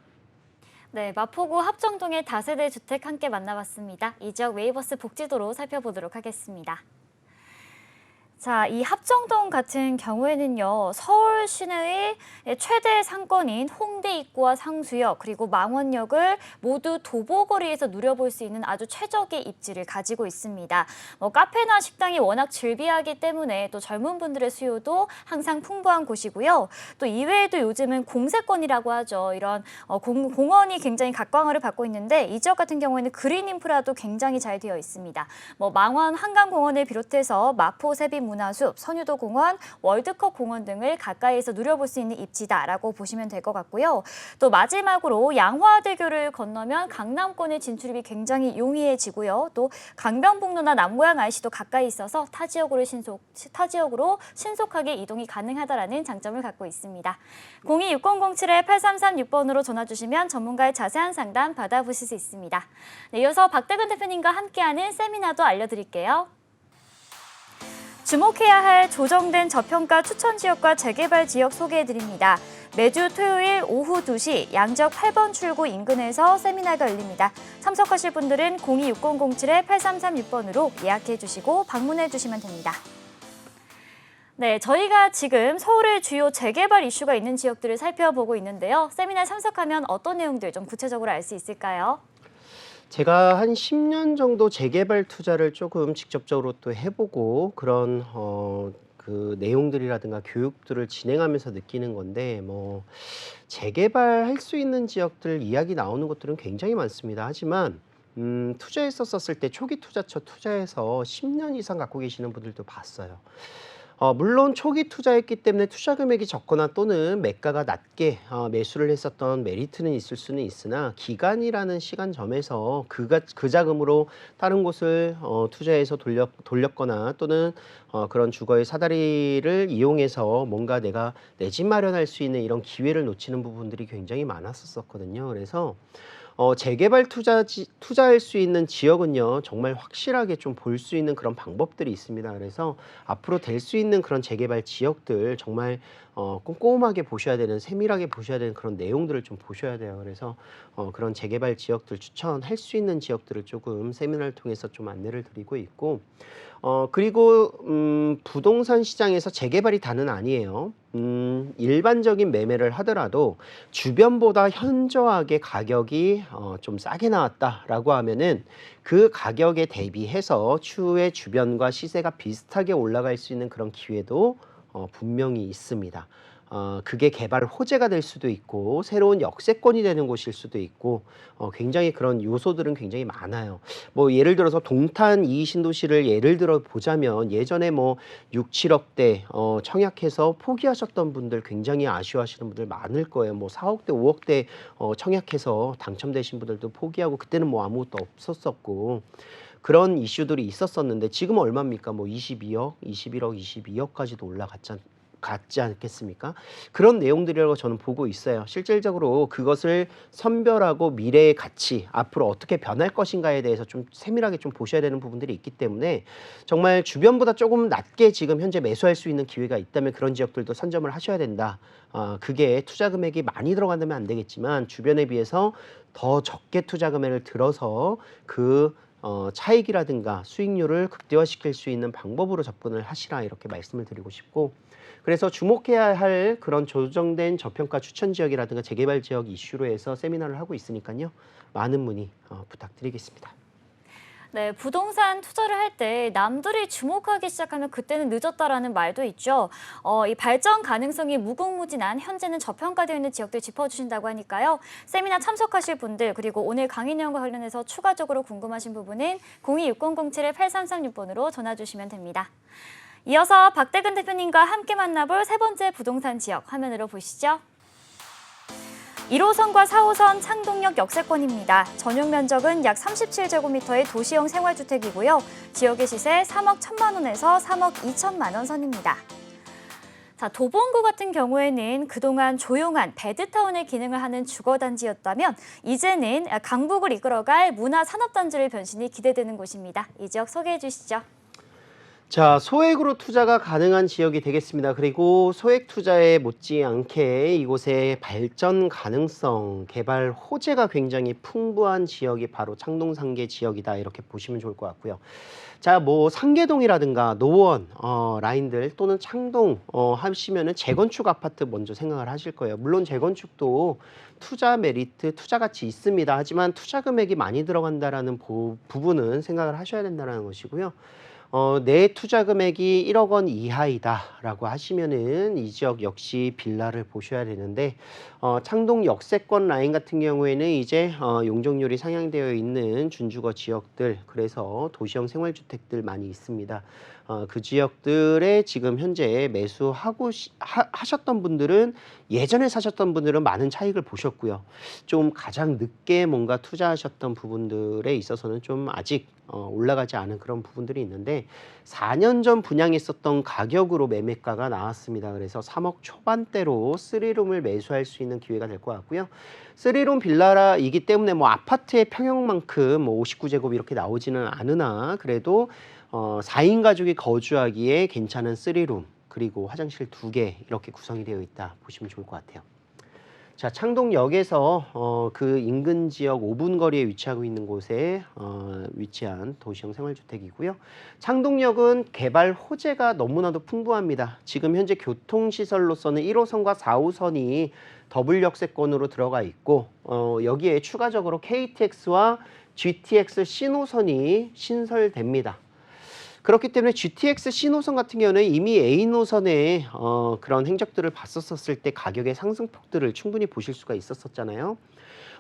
네, 마포구 합정동의 다세대 주택 함께 만나봤습니다. 이 지역 웨이버스 복지도로 살펴보도록 하겠습니다. 자, 이 합정동 같은 경우에는요, 서울 시내의 최대 상권인 홍대 입구와 상수역 그리고 망원역을 모두 도보거리에서 누려볼 수 있는 아주 최적의 입지를 가지고 있습니다. 카페나 식당이 워낙 즐비하기 때문에 또 젊은 분들의 수요도 항상 풍부한 곳이고요. 또 이외에도 요즘은 공세권이라고 하죠. 이런 공원이 굉장히 각광을 받고 있는데 이 지역 같은 경우에는 그린 인프라도 굉장히 잘 되어 있습니다. 망원 한강공원을 비롯해서 마포 세빛문화숲, 선유도 공원, 월드컵 공원 등을 가까이에서 누려볼 수 있는 입지다라고 보시면 될 것 같고요. 또 마지막으로 양화대교를 건너면 강남권의 진출입이 굉장히 용이해지고요. 또 강변북로나 남고양 IC도 가까이 있어서 타 지역으로 신속하게 이동이 가능하다라는 장점을 갖고 있습니다. 026007-8336번으로 전화 주시면 전문가의 자세한 상담 받아보실 수 있습니다. 네, 이어서 박대근 대표님과 함께하는 세미나도 알려드릴게요. 주목해야 할 조정된 저평가 추천 지역과 재개발 지역 소개해드립니다. 매주 토요일 오후 2시 양지역 8번 출구 인근에서 세미나가 열립니다. 참석하실 분들은 026007-8336번으로 예약해 주시고 방문해 주시면 됩니다. 네, 저희가 지금 서울의 주요 재개발 이슈가 있는 지역들을 살펴보고 있는데요. 세미나 참석하면 어떤 내용들 좀 구체적으로 알 수 있을까요? 제가 한 10년 정도 재개발 투자를 조금 직접적으로 또 해보고 그런 그 내용들이라든가 교육들을 진행하면서 느끼는 건데 재개발할 수 있는 지역들 이야기 나오는 것들은 굉장히 많습니다. 하지만 투자했었을 때 초기 투자처 투자해서 10년 이상 갖고 계시는 분들도 봤어요. 물론 초기 투자했기 때문에 투자 금액이 적거나 또는 매가가 낮게 매수를 했었던 메리트는 있을 수는 있으나 기간이라는 시간점에서 그 자금으로 다른 곳을 투자해서 돌렸거나 또는 그런 주거의 사다리를 이용해서 뭔가 내가 내 집 마련할 수 있는 이런 기회를 놓치는 부분들이 굉장히 많았었거든요. 그래서 재개발 투자할 수 있는 지역은요, 정말 확실하게 좀 볼 수 있는 그런 방법들이 있습니다. 그래서 앞으로 될 수 있는 그런 재개발 지역들 정말 꼼꼼하게 보셔야 되는, 세밀하게 보셔야 되는 그런 내용들을 좀 보셔야 돼요. 그래서 그런 재개발 지역들 추천할 수 있는 지역들을 조금 세미나를 통해서 좀 안내를 드리고 있고, 그리고 부동산 시장에서 재개발이 다는 아니에요. 일반적인 매매를 하더라도 주변보다 현저하게 가격이 좀 싸게 나왔다라고 하면은 그 가격에 대비해서 추후에 주변과 시세가 비슷하게 올라갈 수 있는 그런 기회도 분명히 있습니다. 그게 개발 호재가 될 수도 있고 새로운 역세권이 되는 곳일 수도 있고 굉장히 그런 요소들은 굉장히 많아요. 예를 들어서 동탄 이신도시를 예를 들어 보자면 예전에 6, 7억대 청약해서 포기하셨던 분들 굉장히 아쉬워하시는 분들 많을 거예요. 4억대, 5억대 청약해서 당첨되신 분들도 포기하고 그때는 아무것도 없었었고 그런 이슈들이 있었었는데 지금 얼마입니까? 22억, 21억, 22억까지도 올라갔지 같지 않겠습니까? 그런 내용들이라고 저는 보고 있어요. 실질적으로 그것을 선별하고 미래의 가치, 앞으로 어떻게 변할 것인가에 대해서 좀 세밀하게 좀 보셔야 되는 부분들이 있기 때문에 정말 주변보다 조금 낮게 지금 현재 매수할 수 있는 기회가 있다면 그런 지역들도 선점을 하셔야 된다. 그게 투자 금액이 많이 들어간다면 안 되겠지만 주변에 비해서 더 적게 투자 금액을 들어서 그 차익이라든가 수익률을 극대화시킬 수 있는 방법으로 접근을 하시라 이렇게 말씀을 드리고 싶고, 그래서 주목해야 할 그런 조정된 저평가 추천 지역이라든가 재개발 지역 이슈로 해서 세미나를 하고 있으니까요. 많은 문의 부탁드리겠습니다. 네, 부동산 투자를 할 때 남들이 주목하기 시작하면 그때는 늦었다라는 말도 있죠. 이 발전 가능성이 무궁무진한 현재는 저평가되어 있는 지역들 짚어주신다고 하니까요. 세미나 참석하실 분들 그리고 오늘 강의 내용과 관련해서 추가적으로 궁금하신 부분은 026007-8336번으로 전화 주시면 됩니다. 이어서 박대근 대표님과 함께 만나볼 세 번째 부동산 지역 화면으로 보시죠. 1호선과 4호선 창동역 역세권입니다. 전용 면적은 약 37제곱미터의 도시형 생활주택이고요. 지역의 시세 3억 1천만 원에서 3억 2천만 원 선입니다. 자, 도봉구 같은 경우에는 그동안 조용한 배드타운의 기능을 하는 주거단지였다면 이제는 강북을 이끌어갈 문화산업단지를 변신이 기대되는 곳입니다. 이 지역 소개해 주시죠. 자, 소액으로 투자가 가능한 지역이 되겠습니다. 그리고 소액 투자에 못지않게 이곳의 발전 가능성, 개발 호재가 굉장히 풍부한 지역이 바로 창동상계 지역이다 이렇게 보시면 좋을 것 같고요. 자, 뭐 상계동이라든가 노원 라인들 또는 창동 하시면은 재건축 아파트 먼저 생각을 하실 거예요. 물론 재건축도 투자 메리트, 투자 가치 있습니다. 하지만 투자 금액이 많이 들어간다라는 부분은 생각을 하셔야 된다는 것이고요. 내 투자 금액이 1억 원 이하이다라고 하시면은 이 지역 역시 빌라를 보셔야 되는데, 창동 역세권 라인 같은 경우에는 이제 용적률이 상향되어 있는 준주거 지역들, 그래서 도시형 생활주택들 많이 있습니다. 그 지역들에 지금 현재 매수하고 하셨던 분들은, 예전에 사셨던 분들은 많은 차익을 보셨고요. 좀 가장 늦게 뭔가 투자하셨던 부분들에 있어서는 좀 아직 올라가지 않은 그런 부분들이 있는데, 4년 전 분양했었던 가격으로 매매가가 나왔습니다. 그래서 3억 초반대로 3룸을 매수할 수 있는 기회가 될 것 같고요. 3룸 빌라이기 때문에 뭐 아파트의 평형만큼 뭐 59제곱 이렇게 나오지는 않으나 그래도 4인 가족이 거주하기에 괜찮은 3룸, 그리고 화장실 2개 이렇게 구성이 되어 있다 보시면 좋을 것 같아요. 자, 창동역에서 그 인근 지역 5분 거리에 위치하고 있는 곳에 위치한 도시형 생활주택이고요. 창동역은 개발 호재가 너무나도 풍부합니다. 지금 현재 교통시설로서는 1호선과 4호선이 더블 역세권으로 들어가 있고, 여기에 추가적으로 KTX와 GTX 신호선이 신설됩니다. 그렇기 때문에 GTX 신호선 같은 경우는 이미 A노선의 그런 행적들을 봤었을 때 가격의 상승폭들을 충분히 보실 수가 있었잖아요.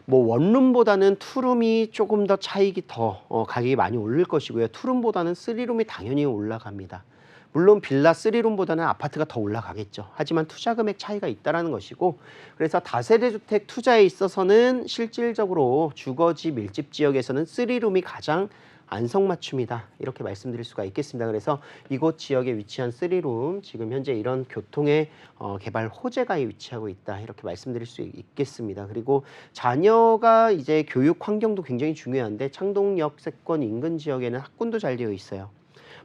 뭐 원룸보다는 투룸이 조금 더 차익이 더 가격이 많이 오를 것이고요. 투룸보다는 쓰리룸이 당연히 올라갑니다. 물론 빌라 3룸보다는 아파트가 더 올라가겠죠. 하지만 투자 금액 차이가 있다는 것이고, 그래서 다세대 주택 투자에 있어서는 실질적으로 주거지 밀집 지역에서는 3룸이 가장 안성맞춤이다 이렇게 말씀드릴 수가 있겠습니다. 그래서 이곳 지역에 위치한 3룸, 지금 현재 이런 교통의 개발 호재가 위치하고 있다 이렇게 말씀드릴 수 있겠습니다. 그리고 자녀가 이제 교육 환경도 굉장히 중요한데, 창동역 세권 인근 지역에는 학군도 잘 되어 있어요.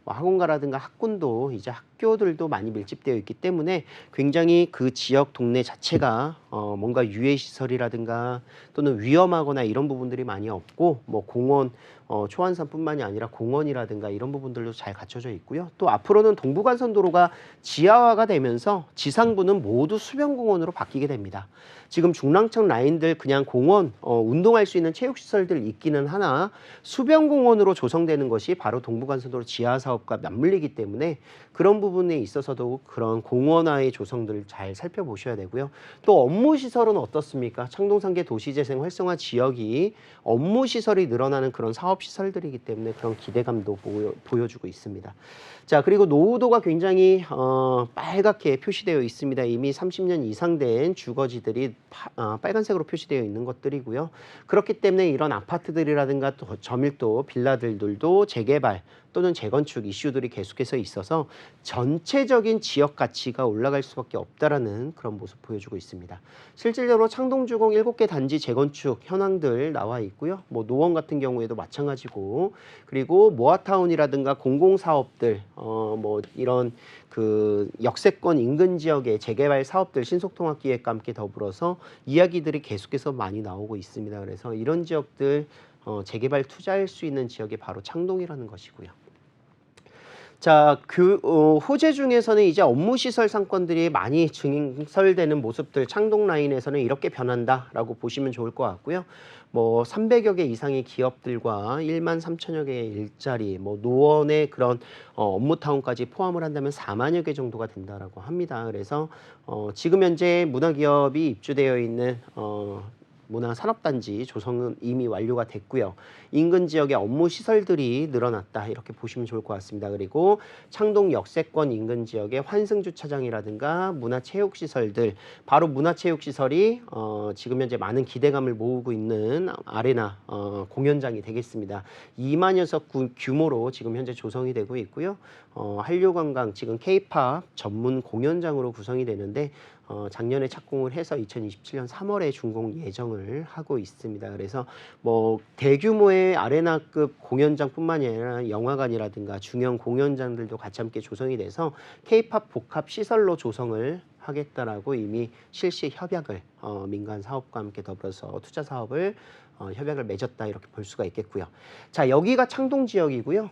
뭐 학원가라든가 학군도 이제 학교들도 많이 밀집되어 있기 때문에 굉장히 그 지역 동네 자체가 뭔가 유해 시설이라든가 또는 위험하거나 이런 부분들이 많이 없고, 뭐 공원 초안산뿐만이 아니라 공원이라든가 이런 부분들도 잘 갖춰져 있고요. 또 앞으로는 동부간선도로가 지하화가 되면서 지상부는 모두 수변공원으로 바뀌게 됩니다. 지금 중랑천 라인들 그냥 공원, 운동할 수 있는 체육시설들 있기는 하나 수변공원으로 조성되는 것이 바로 동부간선도로 지하 사업과 맞물리기 때문에 그런 부분에 있어서도 그런 공원화의 조성들을 잘 살펴보셔야 되고요. 또 업무시설은 어떻습니까? 창동상계 도시재생 활성화 지역이 업무시설이 늘어나는 그런 사업시설들이기 때문에 그런 기대감도 보여주고 있습니다. 자, 그리고 노후도가 굉장히 빨갛게 표시되어 있습니다. 이미 30년 이상 된 주거지들이 빨간색으로 표시되어 있는 것들이고요. 그렇기 때문에 이런 아파트들이라든가 또 저밀도 빌라들도 재개발 또는 재건축 이슈들이 계속해서 있어서 전체적인 지역 가치가 올라갈 수밖에 없다라는 그런 모습 보여주고 있습니다. 실질적으로 창동주공 7개 단지 재건축 현황들 나와 있고요. 뭐 노원 같은 경우에도 마찬가지고, 그리고 모아타운이라든가 공공사업들, 뭐 이런 그 역세권 인근 지역의 재개발 사업들 신속통합기획과 함께 더불어서 이야기들이 계속해서 많이 나오고 있습니다. 그래서 이런 지역들 재개발 투자할 수 있는 지역이 바로 창동이라는 것이고요. 자, 호재 중에서는 이제 업무시설 상권들이 많이 증설되는 모습들, 창동 라인에서는 이렇게 변한다라고 보시면 좋을 것 같고요. 뭐 300여 개 이상의 기업들과 1만 3천여 개의 일자리, 뭐 노원의 그런 업무타운까지 포함을 한다면 4만여 개 정도가 된다라고 합니다. 그래서 지금 현재 문화기업이 입주되어 있는 문화산업단지 조성은 이미 완료가 됐고요. 인근 지역의 업무 시설들이 늘어났다 이렇게 보시면 좋을 것 같습니다. 그리고 창동 역세권 인근 지역의 환승주차장이라든가 문화체육시설들, 바로 문화체육시설이 지금 현재 많은 기대감을 모으고 있는 아레나 공연장이 되겠습니다. 2만여 석 규모로 지금 현재 조성이 되고 있고요. 한류관광 지금 K-팝 전문 공연장으로 구성이 되는데 작년에 착공을 해서 2027년 3월에 준공 예정을 하고 있습니다. 그래서 뭐 대규모의 아레나급 공연장뿐만이 아니라 영화관이라든가 중형 공연장들도 같이 함께 조성이 돼서 K-팝 복합 시설로 조성을 하겠다라고 이미 실시 협약을 민간 사업과 함께 더불어서 투자 사업을 협약을 맺었다 이렇게 볼 수가 있겠고요. 자, 여기가 창동 지역이고요.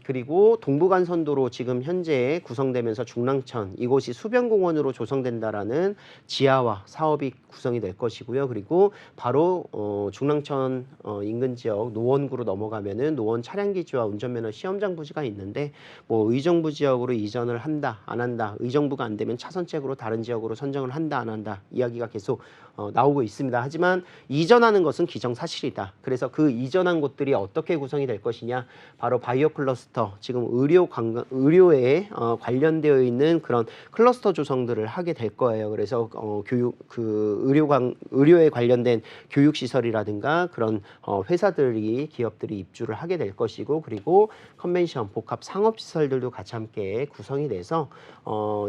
그리고 동부간선도로 지금 현재 구성되면서 중랑천 이곳이 수변공원으로 조성된다라는 지하화 사업이 구성이 될 것이고요. 그리고 바로 중랑천 인근 지역 노원구로 넘어가면은 노원 차량기지와 운전면허 시험장 부지가 있는데 뭐 의정부 지역으로 이전을 한다 안 한다, 의정부가 안 되면 차선책으로 다른 지역으로 선정을 한다 안 한다 이야기가 계속 나오고 있습니다. 하지만 이전하는 것은 기정사실이다. 그래서 그 이전한 곳들이 어떻게 구성이 될 것이냐, 바로 바이오 클러스터, 지금 의료에 관련되어 있는 그런 클러스터 조성들을 하게 될 거예요. 그래서 의료에 관련된 교육 시설이라든가 그런 회사들이 기업들이 입주를 하게 될 것이고, 그리고 컨벤션 복합 상업 시설들도 같이 함께 구성이 돼서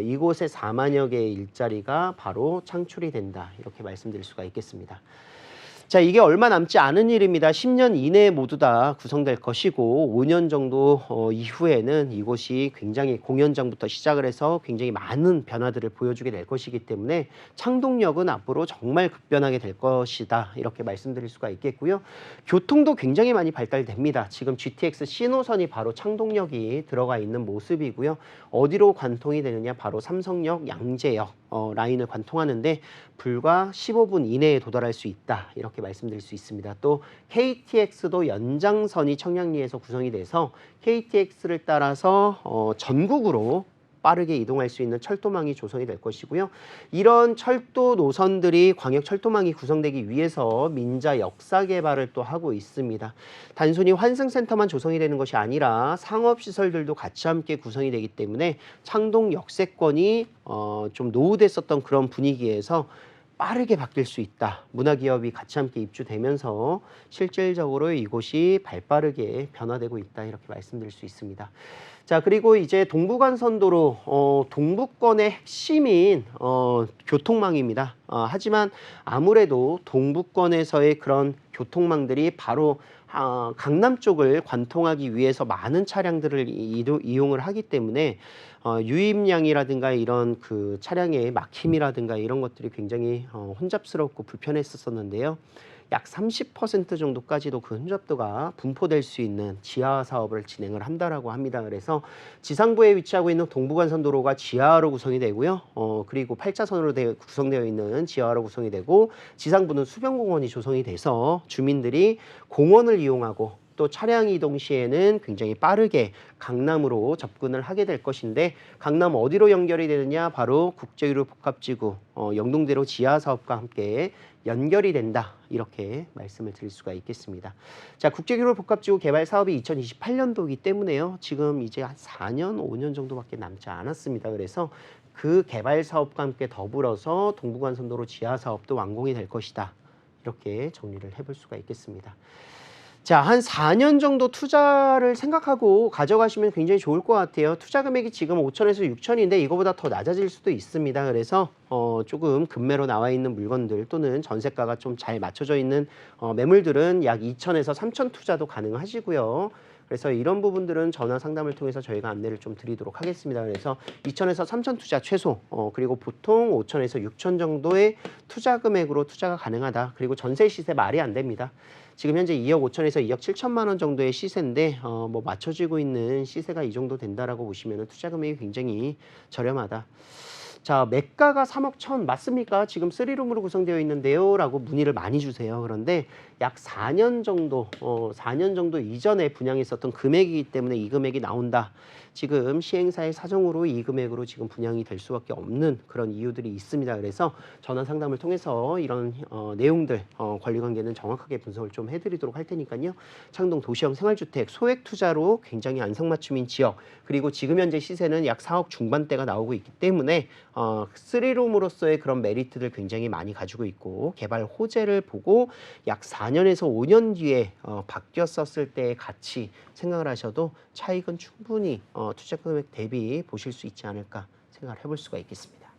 이곳에 4만여 개의 일자리가 바로 창출이 된다 이렇게 말씀드릴 수가 있겠습니다. 자, 이게 얼마 남지 않은 일입니다. 10년 이내에 모두 다 구성될 것이고 5년 정도 이후에는 이곳이 굉장히 공연장부터 시작을 해서 굉장히 많은 변화들을 보여주게 될 것이기 때문에 창동역은 앞으로 정말 급변하게 될 것이다 이렇게 말씀드릴 수가 있겠고요. 교통도 굉장히 많이 발달됩니다. 지금 GTX C노선이 바로 창동역이 들어가 있는 모습이고요. 어디로 관통이 되느냐, 바로 삼성역, 양재역 라인을 관통하는데 불과 15분 이내에 도달할 수 있다 이렇게 말씀드릴 수 있습니다. 또 KTX도 연장선이 청량리에서 구성이 돼서 KTX를 따라서 전국으로 빠르게 이동할 수 있는 철도망이 조성이 될 것이고요. 이런 철도 노선들이 광역 철도망이 구성되기 위해서 민자 역사 개발을 또 하고 있습니다. 단순히 환승센터만 조성이 되는 것이 아니라 상업시설들도 같이 함께 구성이 되기 때문에 창동 역세권이 좀 노후됐었던 그런 분위기에서 빠르게 바뀔 수 있다. 문화기업이 같이 함께 입주되면서 실질적으로 이곳이 발빠르게 변화되고 있다 이렇게 말씀드릴 수 있습니다. 자, 그리고 이제 동부간선도로 동부권의 핵심인 교통망입니다. 하지만 아무래도 동부권에서의 그런 교통망들이 바로 강남 쪽을 관통하기 위해서 많은 차량들을 이용을 하기 때문에 유입량이라든가 이런 그 차량의 막힘이라든가 이런 것들이 굉장히 혼잡스럽고 불편했었는데요. 약 30% 정도까지도 그 혼잡도가 분포될 수 있는 지하 사업을 진행을 한다라고 합니다. 그래서 지상부에 위치하고 있는 동부간선도로가 지하로 구성이 되고요. 그리고 8차선으로 구성되어 있는 지하로 구성이 되고, 지상부는 수변공원이 조성이 돼서 주민들이 공원을 이용하고 또 차량 이동 시에는 굉장히 빠르게 강남으로 접근을 하게 될 것인데, 강남 어디로 연결이 되느냐, 바로 국제유로 복합지구 영동대로 지하 사업과 함께 연결이 된다 이렇게 말씀을 드릴 수가 있겠습니다. 자, 국제유로 복합지구 개발 사업이 2028년도이기 때문에요. 지금 이제 한 4년 5년 정도밖에 남지 않았습니다. 그래서 그 개발 사업과 함께 더불어서 동부간선도로 지하 사업도 완공이 될 것이다 이렇게 정리를 해볼 수가 있겠습니다. 자, 한 4년 정도 투자를 생각하고 가져가시면 굉장히 좋을 것 같아요. 투자 금액이 지금 5천에서 6천인데 이거보다 더 낮아질 수도 있습니다. 그래서 조금 급매로 나와 있는 물건들 또는 전세가가 좀 잘 맞춰져 있는 매물들은 약 2천에서 3천 투자도 가능하시고요. 그래서 이런 부분들은 전화 상담을 통해서 저희가 안내를 좀 드리도록 하겠습니다. 그래서 2천에서 3천 투자 최소, 그리고 보통 5천에서 6천 정도의 투자 금액으로 투자가 가능하다. 그리고 전세 시세 말이 안 됩니다. 지금 현재 2억 5천에서 2억 7천만 원 정도의 시세인데 뭐 맞춰지고 있는 시세가 이 정도 된다라고 보시면 투자 금액이 굉장히 저렴하다. 자, 매가가 3억 1천 맞습니까? 지금 3룸으로 구성되어 있는데요 라고 문의를 많이 주세요. 그런데 약 4년 정도 4년 정도 이전에 분양했었던 금액이기 때문에 이 금액이 나온다. 지금 시행사의 사정으로 이 금액으로 지금 분양이 될 수밖에 없는 그런 이유들이 있습니다. 그래서 전화 상담을 통해서 이런 내용들 권리관계는 정확하게 분석을 좀 해드리도록 할 테니까요. 창동 도시형 생활주택 소액 투자로 굉장히 안성맞춤인 지역, 그리고 지금 현재 시세는 약 4억 중반대가 나오고 있기 때문에 3룸으로서의 그런 메리트들 굉장히 많이 가지고 있고, 개발 호재를 보고 약 4년에서 5년 뒤에 바뀌었었을 때의 가치 생각을 하셔도 차익은 충분히 투자 금액 대비 보실 수 있지 않을까 생각을 해볼 수가 있겠습니다.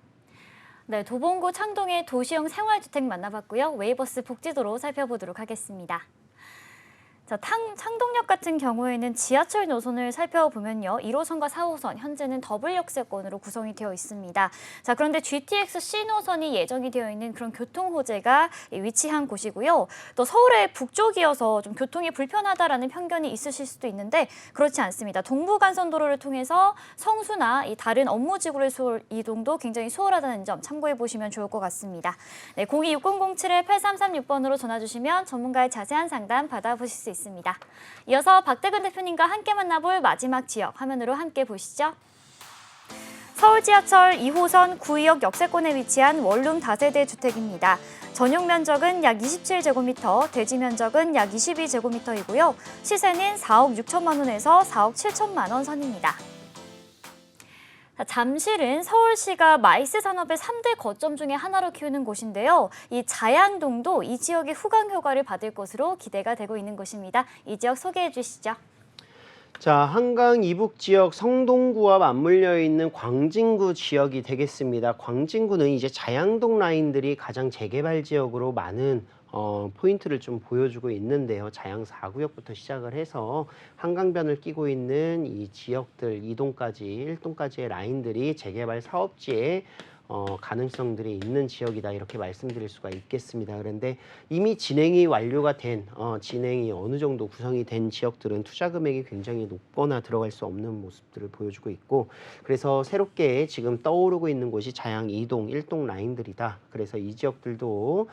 네, 도봉구 창동의 도시형 생활주택 만나봤고요. 웨이버스 복지도로 살펴보도록 하겠습니다. 자, 창동역 같은 경우에는 지하철 노선을 살펴보면요. 1호선과 4호선, 현재는 더블 역세권으로 구성이 되어 있습니다. 자, 그런데 GTX C 노선이 예정이 되어 있는 그런 교통 호재가 위치한 곳이고요. 또 서울의 북쪽이어서 좀 교통이 불편하다라는 편견이 있으실 수도 있는데 그렇지 않습니다. 동부간선도로를 통해서 성수나 이 다른 업무지구의 이동도 굉장히 수월하다는 점 참고해 보시면 좋을 것 같습니다. 네, 026007-8336번으로 전화 주시면 전문가의 자세한 상담 받아보실 수 있습니다. 이어서 박대근 대표님과 함께 만나볼 마지막 지역 화면으로 함께 보시죠. 서울 지하철 2호선 구의역 역세권에 위치한 원룸 다세대 주택입니다. 전용 면적은 약 27제곱미터, 대지 면적은 약 22제곱미터이고요. 시세는 4억 6천만 원에서 4억 7천만 원 선입니다. 잠실은 서울시가 마이스 산업의 3대 거점 중에 하나로 키우는 곳인데요. 이 자양동도 이 지역의 후광 효과를 받을 것으로 기대가 되고 있는 곳입니다. 이 지역 소개해 주시죠. 자, 한강 이북 지역 성동구와 맞물려 있는 광진구 지역이 되겠습니다. 광진구는 이제 자양동 라인들이 가장 재개발 지역으로 많은 포인트를 좀 보여주고 있는데요. 자양 4구역부터 시작을 해서 한강변을 끼고 있는 이 지역들 2동까지 1동까지의 라인들이 재개발 사업지에 가능성들이 있는 지역이다, 이렇게 말씀드릴 수가 있겠습니다. 그런데 이미 진행이 완료가 된 진행이 어느 정도 구성이 된 지역들은 투자 금액이 굉장히 높거나 들어갈 수 없는 모습들을 보여주고 있고, 그래서 새롭게 지금 떠오르고 있는 곳이 자양 2동, 1동 라인들이다. 그래서 이 지역들도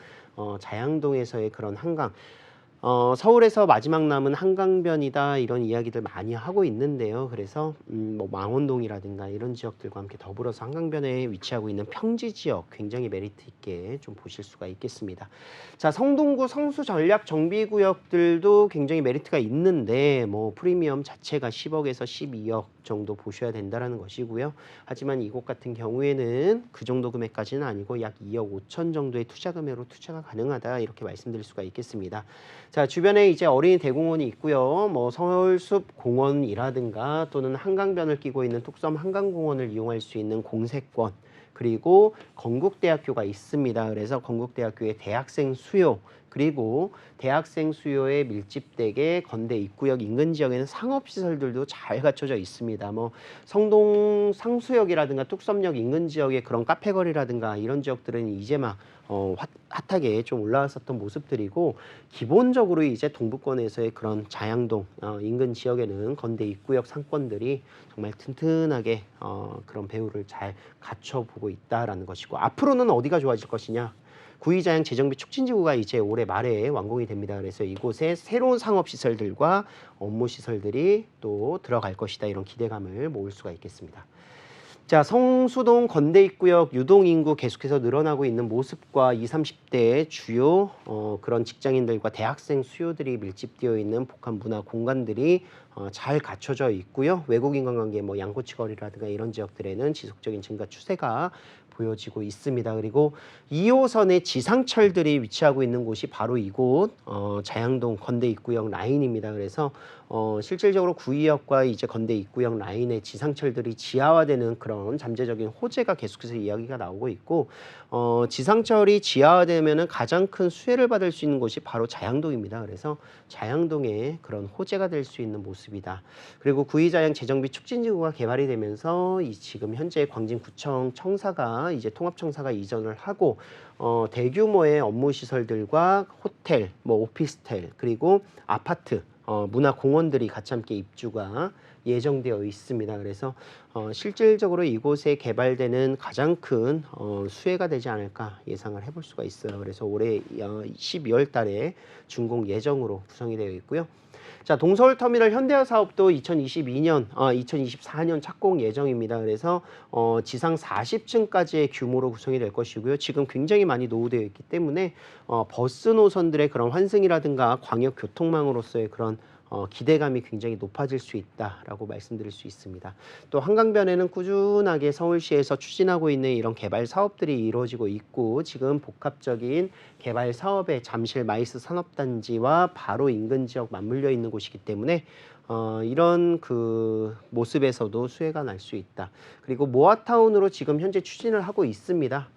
자양동에서의 그런 한강, 서울에서 마지막 남은 한강변이다, 이런 이야기들 많이 하고 있는데요. 그래서 뭐 망원동이라든가 이런 지역들과 함께 더불어서 한강변에 위치하고 있는 평지 지역 굉장히 메리트 있게 좀 보실 수가 있겠습니다. 자, 성동구 성수 전략 정비구역들도 굉장히 메리트가 있는데 뭐 프리미엄 자체가 10억에서 12억 정도 보셔야 된다라는 것이고요. 하지만 이곳 같은 경우에는 그 정도 금액까지는 아니고 약 2억 5천 정도의 투자 금액으로 투자가 가능하다, 이렇게 말씀드릴 수가 있겠습니다. 자, 주변에 이제 어린이 대공원이 있고요. 뭐 서울숲 공원이라든가 또는 한강변을 끼고 있는 뚝섬 한강공원을 이용할 수 있는 공세권, 그리고 건국대학교가 있습니다. 그래서 건국대학교의 대학생 수요, 그리고 대학생 수요에 밀집되게 건대 입구역 인근 지역에는 상업시설들도 잘 갖춰져 있습니다. 뭐 성동 상수역이라든가 뚝섬역 인근 지역의 그런 카페거리라든가 이런 지역들은 이제 막 핫하게 좀 올라왔었던 모습들이고, 기본적으로 이제 동부권에서의 그런 자양동 인근 지역에는 건대 입구역 상권들이 정말 튼튼하게 그런 배후를 잘 갖춰보고 있다라는 것이고, 앞으로는 어디가 좋아질 것이냐. 구의자양 재정비 촉진지구가 이제 올해 말에 완공이 됩니다. 그래서 이곳에 새로운 상업시설들과 업무시설들이 또 들어갈 것이다, 이런 기대감을 모을 수가 있겠습니다. 자, 성수동 건대 입구역 유동 인구 계속해서 늘어나고 있는 모습과 20, 30대 주요 그런 직장인들과 대학생 수요들이 밀집되어 있는 복합 문화 공간들이 잘 갖춰져 있고요. 외국인 관광객 뭐 양꼬치 거리라든가 이런 지역들에는 지속적인 증가 추세가 보여지고 있습니다. 그리고 2호선의 지상철들이 위치하고 있는 곳이 바로 이곳 자양동 건대 입구역 라인입니다. 그래서 실질적으로 구의역과 이제 건대 입구역 라인의 지상철들이 지하화되는 그런 잠재적인 호재가 계속해서 이야기가 나오고 있고 지상철이 지하화되면은 가장 큰 수혜를 받을 수 있는 곳이 바로 자양동입니다. 그래서 자양동의 그런 호재가 될 수 있는 모습이다. 그리고 구의자양 재정비 촉진지구가 개발이 되면서 지금 현재 광진구청 청사가 이제 통합청사가 이전을 하고 대규모의 업무 시설들과 호텔, 뭐 오피스텔 그리고 아파트 문화공원들이 같이 함께 입주가 예정되어 있습니다. 그래서 실질적으로 이곳에 개발되는 가장 큰 수혜가 되지 않을까 예상을 해볼 수가 있어요. 그래서 올해 12월 달에 준공 예정으로 구성이 되어 있고요. 자, 동서울터미널 현대화 사업도 2024년 착공 예정입니다. 그래서 지상 40층까지의 규모로 구성이 될 것이고요. 지금 굉장히 많이 노후되어 있기 때문에 버스 노선들의 그런 환승이라든가 광역 교통망으로서의 그런 기대감이 굉장히 높아질 수 있다라고 말씀드릴 수 있습니다. 또 한강변에는 꾸준하게 서울시에서 추진하고 있는 이런 개발 사업들이 이루어지고 있고 지금 복합적인 개발 사업의 잠실 마이스 산업단지와 바로 인근 지역 맞물려 있는 곳이기 때문에 이런 그 모습에서도 수혜가 날 수 있다. 그리고 모아타운으로 지금 현재 추진을 하고 있습니다.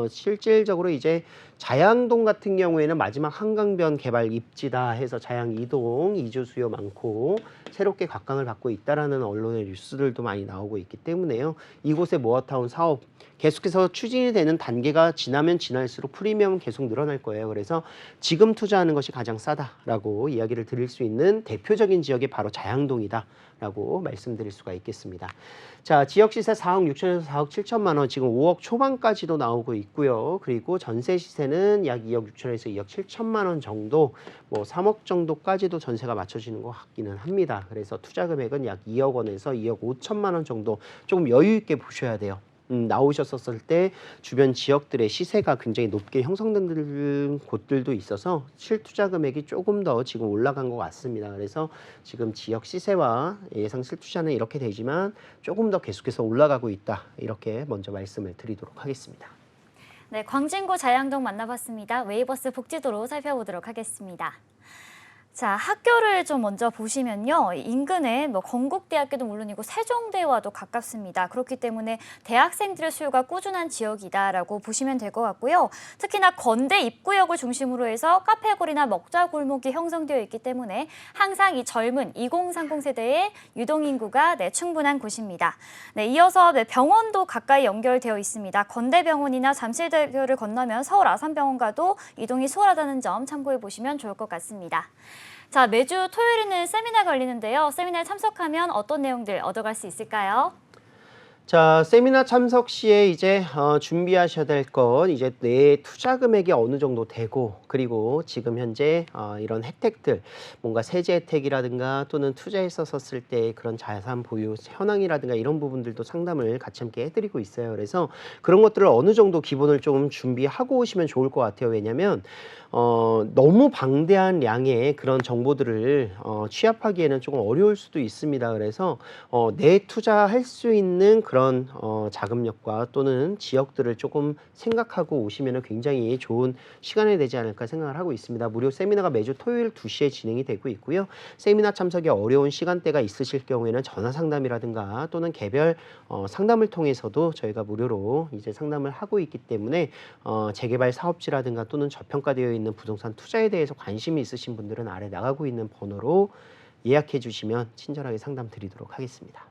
실질적으로 이제 자양동 같은 경우에는 마지막 한강변 개발 입지다 해서 자양 2동 이주 수요 많고 새롭게 각광을 받고 있다라는 언론의 뉴스들도 많이 나오고 있기 때문에요. 이곳의 모아타운 사업 계속해서 추진이 되는 단계가 지나면 지날수록 프리미엄은 계속 늘어날 거예요. 그래서 지금 투자하는 것이 가장 싸다라고 이야기를 드릴 수 있는 대표적인 지역이 바로 자양동이다라고 말씀드릴 수가 있겠습니다. 자, 지역 시세 4억 6천에서 4억 7천만 원, 지금 5억 초반까지도 나오고 있고요. 그리고 전세 시세는 약 2억 6천에서 2억 7천만 원 정도, 뭐 3억 정도까지도 전세가 맞춰지는 것 같기는 합니다. 그래서 투자 금액은 약 2억 원에서 2억 5천만 원 정도 조금 여유 있게 보셔야 돼요. 나오셨었을 때 주변 지역들의 시세가 굉장히 높게 형성된 곳들도 있어서 실투자 금액이 조금 더 지금 올라간 것 같습니다. 그래서 지금 지역 시세와 예상 실투자는 이렇게 되지만 조금 더 계속해서 올라가고 있다. 이렇게 먼저 말씀을 드리도록 하겠습니다. 네, 광진구 자양동 만나봤습니다. 웨이버스 복지도로 살펴보도록 하겠습니다. 자, 학교를 좀 먼저 보시면요. 인근에 뭐 건국대학교도 물론이고 세종대와도 가깝습니다. 그렇기 때문에 대학생들의 수요가 꾸준한 지역이다라고 보시면 될 것 같고요. 특히나 건대 입구역을 중심으로 해서 카페거리나 먹자골목이 형성되어 있기 때문에 항상 이 젊은 2030 세대의 유동인구가 충분한 곳입니다. 네, 이어서 병원도 가까이 연결되어 있습니다. 건대병원이나 잠실대교를 건너면 서울 아산병원과도 이동이 수월하다는 점 참고해 보시면 좋을 것 같습니다. 자, 매주 토요일에는 세미나가 열리는데요. 세미나에 참석하면 어떤 내용들 얻어갈 수 있을까요? 자, 세미나 참석 시에 이제 준비하셔야 될 건 이제 내 투자 금액이 어느 정도 되고 그리고 지금 현재 이런 혜택들 뭔가 세제 혜택이라든가 또는 투자했었을 때 그런 자산 보유 현황이라든가 이런 부분들도 상담을 같이 함께 해드리고 있어요. 그래서 그런 것들을 어느 정도 기본을 좀 준비하고 오시면 좋을 것 같아요. 왜냐하면 너무 방대한 양의 그런 정보들을 취합하기에는 조금 어려울 수도 있습니다. 그래서 내 투자할 수 있는 그런 자금력과 또는 지역들을 조금 생각하고 오시면 굉장히 좋은 시간이 되지 않을까 생각을 하고 있습니다. 무료 세미나가 매주 토요일 2시에 진행이 되고 있고요. 세미나 참석이 어려운 시간대가 있으실 경우에는 전화 상담이라든가 또는 개별 상담을 통해서도 저희가 무료로 이제 상담을 하고 있기 때문에 재개발 사업지라든가 또는 저평가되어 있는 부동산 투자에 대해서 관심이 있으신 분들은 아래 나가고 있는 번호로 예약해 주시면 친절하게 상담 드리도록 하겠습니다.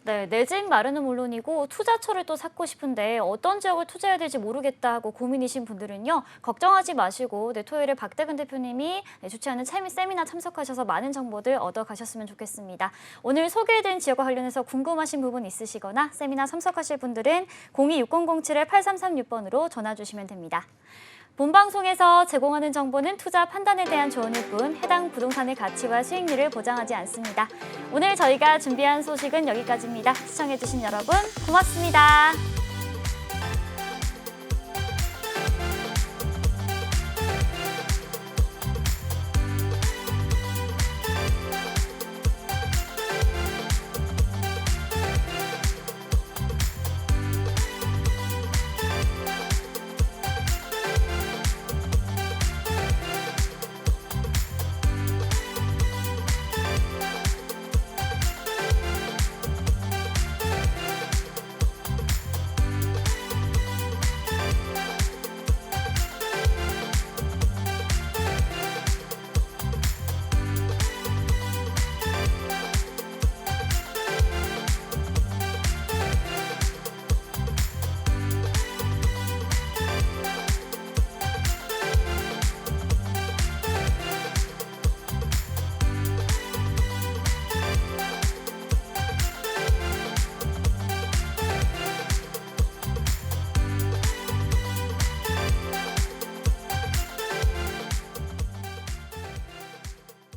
네, 내 집 마련은 물론이고 투자처를 또 찾고 싶은데 어떤 지역을 투자해야 될지 모르겠다 하고 고민이신 분들은요. 걱정하지 마시고 토요일에 박대근 대표님이 주최하는 세미나 참석하셔서 많은 정보들 얻어가셨으면 좋겠습니다. 오늘 소개해드린 지역과 관련해서 궁금하신 부분 있으시거나 세미나 참석하실 분들은 02-6007-8336번으로 전화 주시면 됩니다. 본 방송에서 제공하는 정보는 투자 판단에 대한 조언일 뿐 해당 부동산의 가치와 수익률을 보장하지 않습니다. 오늘 저희가 준비한 소식은 여기까지입니다. 시청해주신 여러분 고맙습니다.